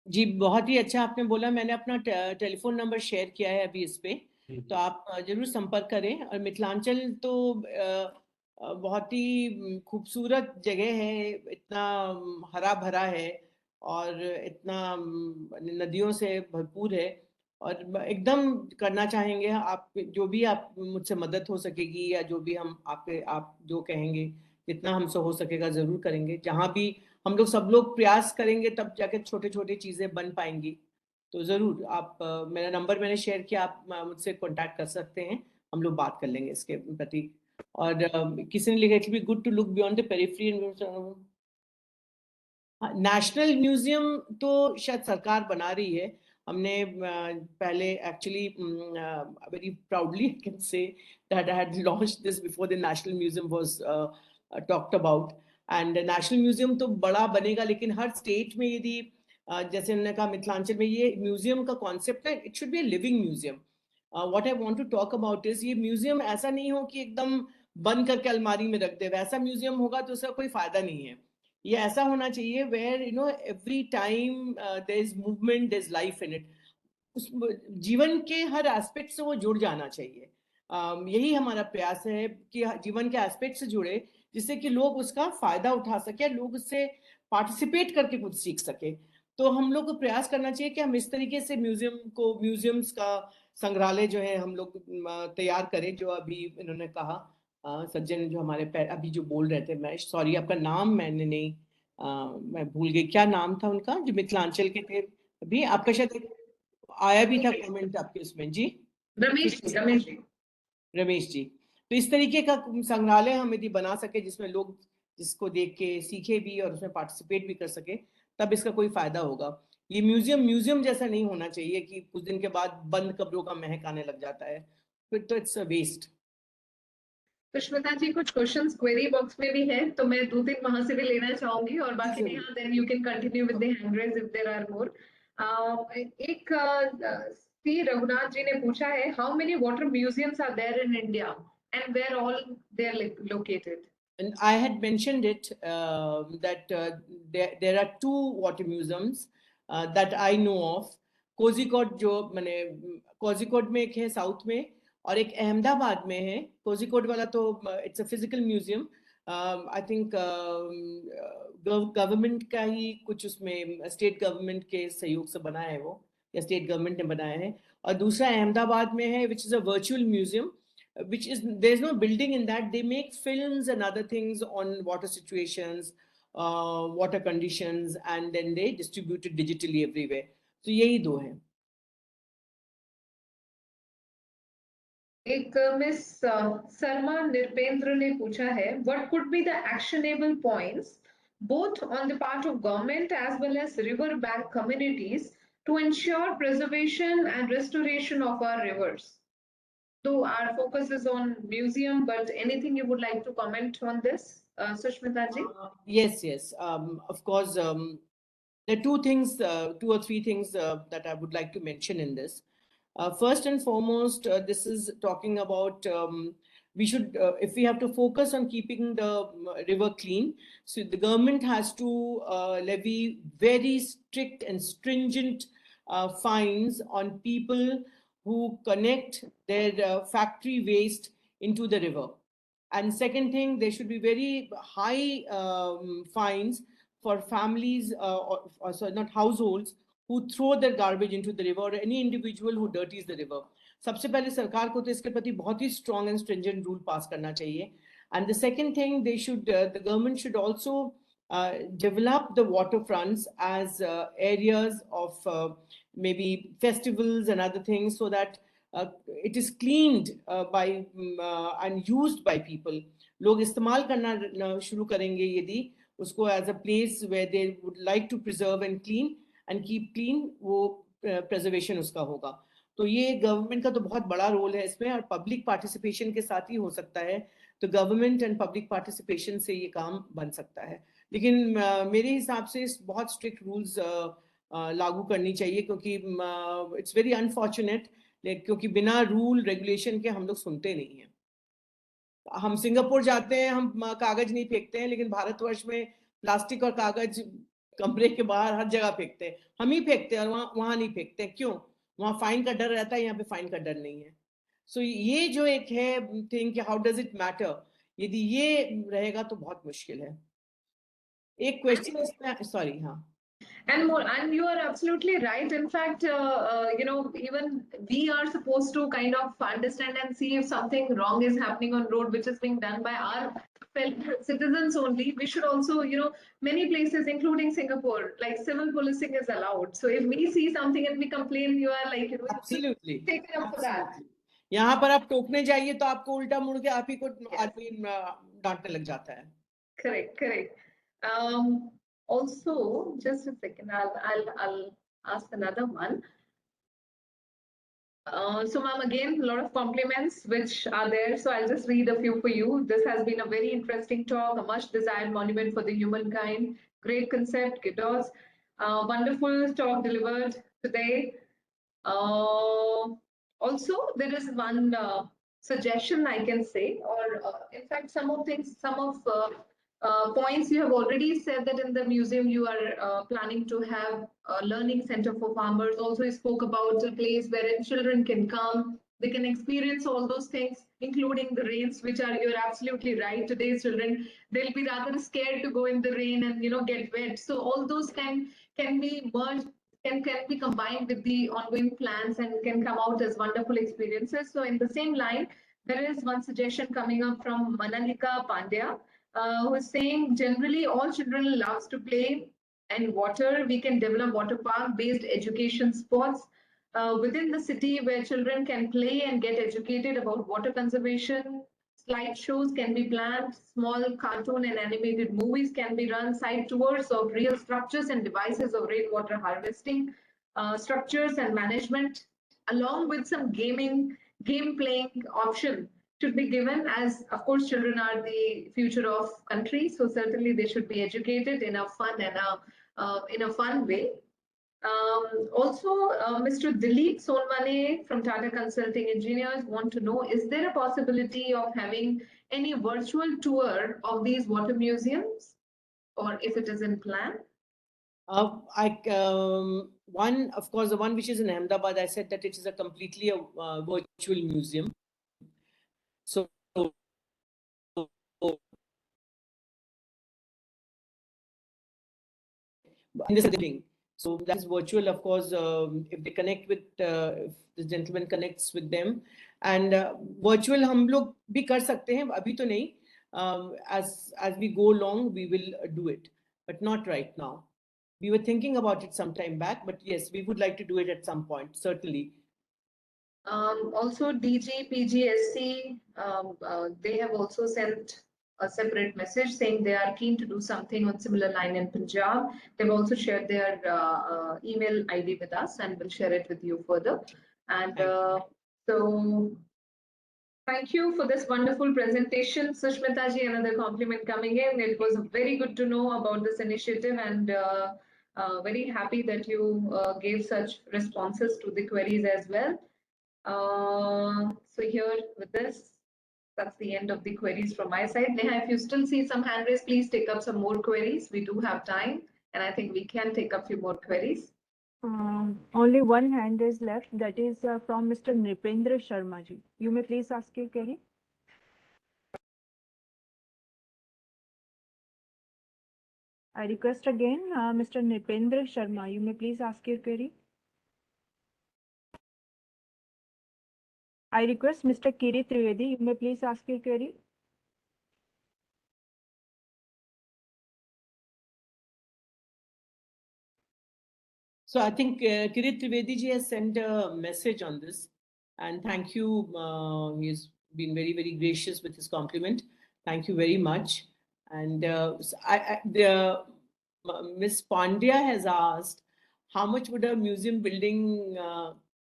जी बहुत ही अच्छा आपने बोला। मैंने अपना टेलीफोन नंबर शेयर किया है अभी इस पे, तो आप जरूर संपर्क करें। और मिथिलांचल तो बहुत ही खूबसूरत जगह है, इतना हरा भरा है और इतना नदियों से भरपूर है। और एकदम करना चाहेंगे आप, जो भी आप मुझसे मदद हो सकेगी या जो भी आप जो कहेंगे, जितना हमसे हो सकेगा जरूर करेंगे। जहाँ भी हम लोग सब लोग प्रयास करेंगे तब जाके छोटे छोटे चीजें बन पाएंगी। तो जरूर आप मेरा नंबर मैंने शेयर किया, आप मुझसे कांटेक्ट कर सकते हैं, हम लोग बात कर लेंगे इसके प्रति। और किसी ने लिखा it be good to look beyond the periphery. National museum तो शायद सरकार बना रही है। हमने पहले actually very proudly I can say that I had launched this before the national museum was talked about. And national museum तो बड़ा बनेगा, लेकिन हर स्टेट में यदि जैसे उन्होंने कहा मिथिलांचल में ये म्यूजियम का कॉन्सेप्ट है, it should be a living museum. What I want to talk about is ये म्यूजियम ऐसा नहीं हो कि एकदम बंद करके अलमारी में रख दे, वैसा म्यूजियम होगा तो उसका कोई फायदा नहीं है। ये ऐसा होना चाहिए where you know every time there is movement, there is life in it. उस जीवन के हर एस्पेक्ट से वो जुड़ जाना चाहिए। यही हमारा प्रयास है कि जीवन के एस्पेक्ट से जुड़े, जिससे कि लोग उसका फायदा उठा सके, लोग उससे पार्टिसिपेट करके कुछ सीख सके। तो हम लोग को प्रयास करना चाहिए कि हम इस तरीके से म्यूजियम्स का संग्रहालय जो है हम लोग तैयार करें, जो अभी इन्होंने कहा। सज्जन जो हमारे अभी जो बोल रहे थे, मैं सॉरी आपका नाम मैंने नहीं मैं भूल गई, क्या नाम था उनका, जो मिथिलांचल के थे, अभी आपका शायद आया भी था कमेंट आपके उसमें जी, रमेश जी। रमेश जी। तो इस तरीके का संग्रहालय हम यदि बना सके जिसमें लोग जिसको देख के सीखे भी और उसमें पार्टिसिपेट भी कर सके, तब इसका कोई फायदा होगा। ये म्यूजियम जैसा नहीं होना चाहिए कि कुछ दिन के बाद बंद कब्रों का महक आने लग जाता है, फिर तो इट्स अ वेस्ट। सुष्मिता जी, कुछ क्वेश्चंस क्वेरी बॉक्स में भी हैं, तो मैं 2-3 वहां से भी लेना चाहूंगी, और बाकी Neha then you can continue with the hand raise if there are more. एक सी रघुनाथ जी ने पूछा है, how many water museums are there in India and where all they are located? And I had mentioned it that there are 2 water museums that I know of. Kozhikode जो मैंने कोझिकोड में एक है south में, और एक अहमदाबाद में है। कोझिकोड वाला तो it's a physical museum, I think government का ही कुछ, उसमें स्टेट गवर्नमेंट के सहयोग से बना है वो, या स्टेट गवर्नमेंट ने बनाया है। और दूसरा अहमदाबाद में है which is a virtual museum, which is there's no building in that. They make films and other things on water situations, water conditions, and then they distribute it digitally everywhere. So यही 2 हैं। एक miss Sharma Nripendra ने पूछा है, what could be the actionable points both on the part of government as well as river bank communities to ensure preservation and restoration of our rivers? So our focus is on museum, but anything you would like to comment on this, Sushmita ji? Yes. Of course, there are 2 things, 2 or 3 things that I would like to mention in this. First and foremost, this is talking about we should, if we have to focus on keeping the river clean, so the government has to levy very strict and stringent fines on people who connect their factory waste into the river. And second thing, there should be very high fines for families, or sorry, not households, who throw their garbage into the river, or any individual who dirties the river. सबसे पहले सरकार को तो इसके प्रति बहुत ही strong and stringent rule pass करना चाहिए. And the second thing, they should, the government should also develop the waterfronts as areas of maybe festivals and other things, so that it is cleaned by and used by people. लोग इस्तेमाल करना शुरू करेंगे यदि उसको as a place where they would like to preserve and clean and keep clean, वो preservation उसका होगा. तो ये गवर्नमेंट का तो बहुत बड़ा रोल है इसमें, और पब्लिक पार्टिसिपेशन के साथ ही हो सकता है. तो गवर्नमेंट एंड पब्लिक पार्टिसिपेशन से ये काम बन सकता है. लेकिन मेरे हिसाब से बहुत स्ट्रिक्ट रूल्स लागू करनी चाहिए, क्योंकि इट्स वेरी अनफॉर्चुनेट, क्योंकि बिना रूल रेगुलेशन के हम लोग सुनते नहीं हैं. हम सिंगापुर जाते हैं, हम कागज नहीं फेंकते हैं, लेकिन भारतवर्ष में प्लास्टिक और कागज कमरे के बाहर हर जगह फेंकते हैं. हम ही फेंकते हैं और वहां नहीं फेंकते. क्यों? वहां फाइन का डर रहता है, यहाँ पे फाइन का डर नहीं है. सो ये जो एक है thing, how does it matter, यदि ये रहेगा तो बहुत मुश्किल है. एक क्वेश्चन इसमें, सॉरी, हाँ. And more, and you are absolutely right. In fact, even we are supposed to kind of understand and see if something wrong is happening on road, which is being done by our fellow citizens only. We should also, many places, including Singapore, like civil policing is allowed. So if we see something and we complain, you are like, Absolutely. take it up for that. यहाँ पर आप टोकने जाइए तो आपको उल्टा मुड़ के आप ही को आदमी डांटने लग जाता है. Correct. Also, just a second, I'll ask another one. So ma'am, again, a lot of compliments which are there. So I'll just read a few for you. This has been a very interesting talk, a much desired monument for the humankind. Great concept, Gidos. Wonderful talk delivered today. Also, there is one suggestion I can say, or in fact, some of points you have already said that in the museum you are planning to have a learning center for farmers. Also, you spoke about a place wherein children can come, they can experience all those things, including the rains, which are, you're absolutely right. Today's children, they'll be rather scared to go in the rain and get wet. So all those can be merged, can be combined with the ongoing plans and can come out as wonderful experiences. So in the same line, There is one suggestion coming up from Manalika Pandya, who is saying generally all children loves to play and water. We can develop water park based education spots within the city where children can play and get educated about water conservation. Slideshows can be planned, small cartoon and animated movies can be run, site tours of real structures and devices of rainwater harvesting, structures and management, along with some game playing option should be given, as of course children are the future of country, so certainly they should be educated in a fun and in a fun way. Also, Mr. Dilip Sonmane from Tata Consulting Engineers want to know, is there a possibility of having any virtual tour of these water museums, or if it is in plan? One, of course, the one which is in Ahmedabad, I said that it is a completely virtual museum. So in this thing, so that is virtual. Of course, if they connect with, if the gentleman connects with them, and virtual हम लोग भी कर सकते हैं, अभी तो नहीं. As we go along, we will do it, but not right now. We were thinking about it some time back, but yes, we would like to do it at some point, certainly. Also, DG, PGSC, they have also sent a separate message saying they are keen to do something on similar line in Punjab. They've also shared their email ID with us, and we'll share it with you further. And so, thank you for this wonderful presentation, Sushmita ji. Another compliment coming in. It was very good to know about this initiative, and very happy that you gave such responses to the queries as well. So here with this, that's the end of the queries from my side. Neha, if you still see some hand raised, please take up some more queries. We do have time, and I think we can take up a few more queries. Only one hand is left. That is from Mr. Nripendra Sharma ji. You may please ask your query. I request again, Mr. Nripendra Sharma. You may please ask your query. I request Mr. Kiri Trivedi. You may please ask your query. So I think Kirit Trivedi ji has sent a message on this, and thank you. He's been very, very gracious with his compliment. Thank you very much. And Miss Pandya has asked, how much would a museum building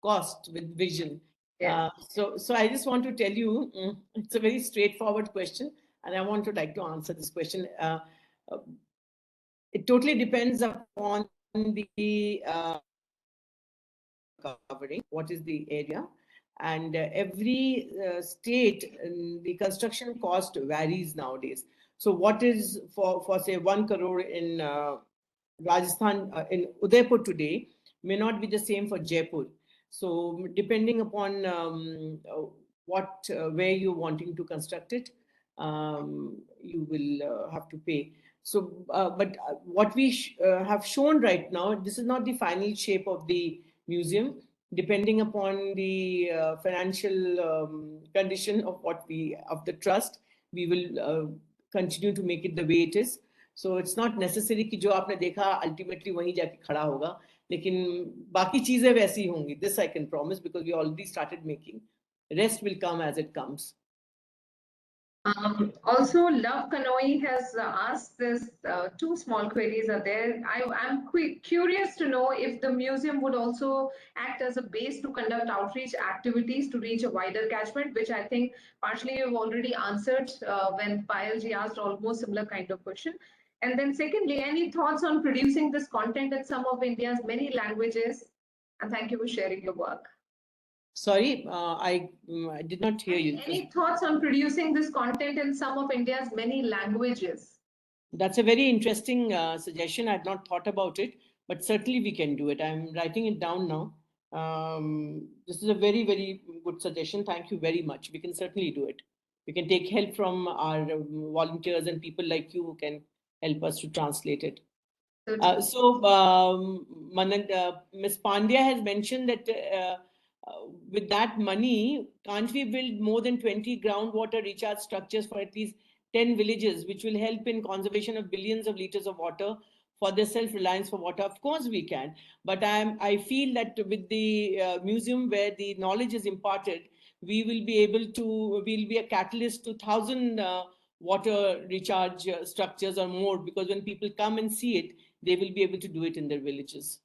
cost with vision? Yes. So I just want to tell you, it's a very straightforward question, and I want to like to answer this question. It totally depends upon the covering, what is the area, and every state, the construction cost varies nowadays. So what is for say 1 crore in Rajasthan, in Udaipur today, may not be the same for Jaipur. So depending upon where you're wanting to construct it, you will have to pay. So, but what we have shown right now, this is not the final shape of the museum. Depending upon the financial condition of the trust, we will continue to make it the way it is. So it's not necessary कि जो आपने देखा ultimately वहीं जाके खड़ा होगा, लेकिन बाकी चीजें वैसी होंगी. This I can promise, because we already started making. Rest will come as it comes. Also, Love Kanoi has asked this, two small queries are there. I'm curious to know if the museum would also act as a base to conduct outreach activities to reach a wider catchment, which I think partially you've already answered when Payalji asked almost similar kind of question. And then secondly, any thoughts on producing this content in some of India's many languages? And thank you for sharing your work. Sorry, I did not hear you. Any thoughts on producing this content in some of India's many languages? That's a very interesting suggestion. I had not thought about it, but certainly we can do it. I'm writing it down now. This is a very, very good suggestion. Thank you very much. We can certainly do it. We can take help from our volunteers and people like you who can help us to translate it. Ms. Pandya has mentioned that with that money, can't we build more than 20 groundwater recharge structures for at least 10 villages, which will help in conservation of billions of liters of water for their self-reliance for water? Of course we can. But I feel that with the museum where the knowledge is imparted, we will be able to, we'll be a catalyst to 1,000 water recharge structures or more, because when people come and see it, they will be able to do it in their villages.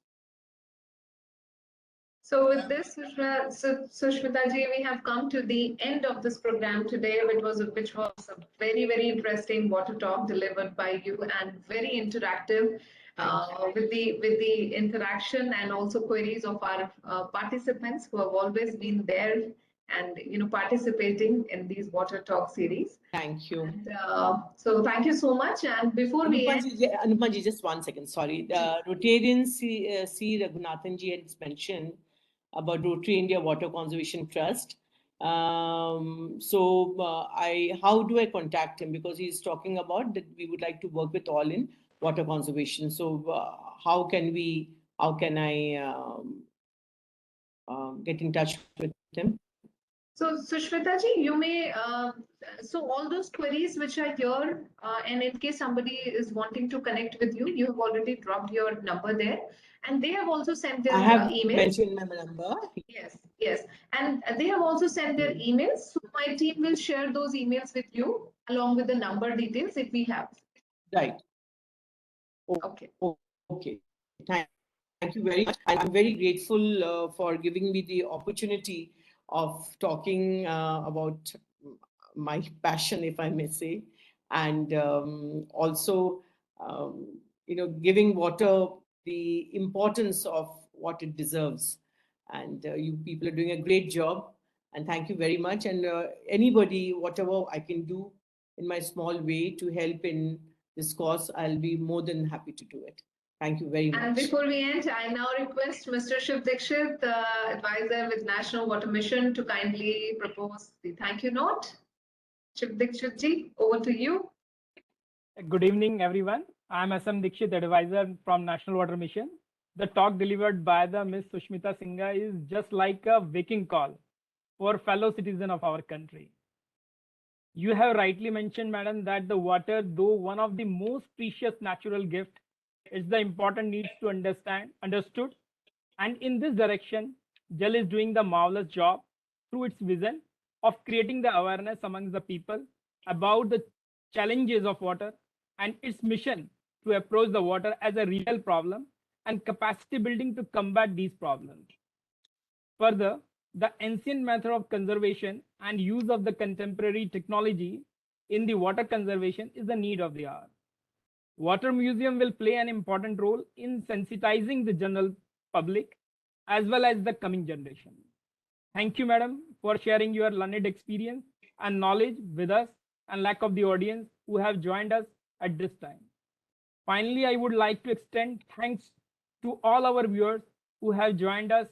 So with this, Sushmita ji, we have come to the end of this program today, which was a very, very interesting water talk delivered by you and very interactive with the interaction and also queries of our participants who have always been there and participating in these water talk series. Thank you. And, so thank you so much. And before we end, Anupanji, just 1 second, sorry. The Rotarian C. Raghunathan ji had mentioned about Rotary India Water Conservation Trust. How do I contact him? Because he's talking about that we would like to work with all in water conservation. So how can I get in touch with him? So Sushmita ji, you may, so all those queries which are here, and in case somebody is wanting to connect with you, you have already dropped your number there, and they have also sent their I have emails. mentioned my number. Yes, and they have also sent their emails. So my team will share those emails with you along with the number details if we have. Right. Okay. Okay. Thank you very much. I'm very grateful for giving me the opportunity of talking about my passion, if I may say, and also, giving water the importance of what it deserves. And you people are doing a great job. And thank you very much. And anybody, whatever I can do in my small way to help in this cause, I'll be more than happy to do it. Thank you very much. And before we end, I now request Mr. Shiv Dikshit, advisor with National Water Mission, to kindly propose the thank you note. Shiv Dikshit ji, over to you. Good evening, everyone. I am SM Dikshit, advisor from National Water Mission. The talk delivered by the Ms. Sushmita Singha is just like a waking call for fellow citizens of our country. You have rightly mentioned, madam, that the water, though one of the most precious natural gifts, it's the important needs to understood. And in this direction, JAL is doing the marvelous job through its vision of creating the awareness amongst the people about the challenges of water and its mission to approach the water as a real problem and capacity building to combat these problems. Further, the ancient method of conservation and use of the contemporary technology in the water conservation is the need of the hour. Water Museum will play an important role in sensitizing the general public as well as the coming generation. Thank you, madam, for sharing your learned experience and knowledge with us and lack of the audience who have joined us at this time. Finally, I would like to extend thanks to all our viewers who have joined us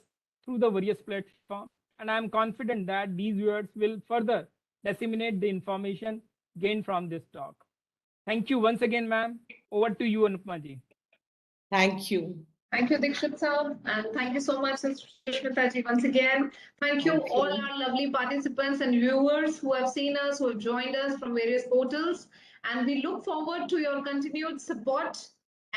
through the various platforms, and I am confident that these viewers will further disseminate the information gained from this talk. Thank you once again, ma'am. Over to you, Anupama ji. Thank you. Thank you, Dikshit sir, and thank you so much, Sushmita ji, once again. Thank you all our lovely participants and viewers who have seen us, who have joined us from various portals, and we look forward to your continued support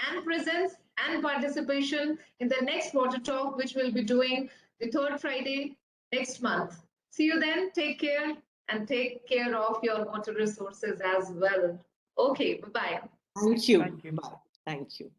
and presence and participation in the next Water Talk, which we'll be doing the third Friday next month. See you then. Take care and take care of your water resources as well. Okay, bye-bye. Thank you. Bye. Thank you.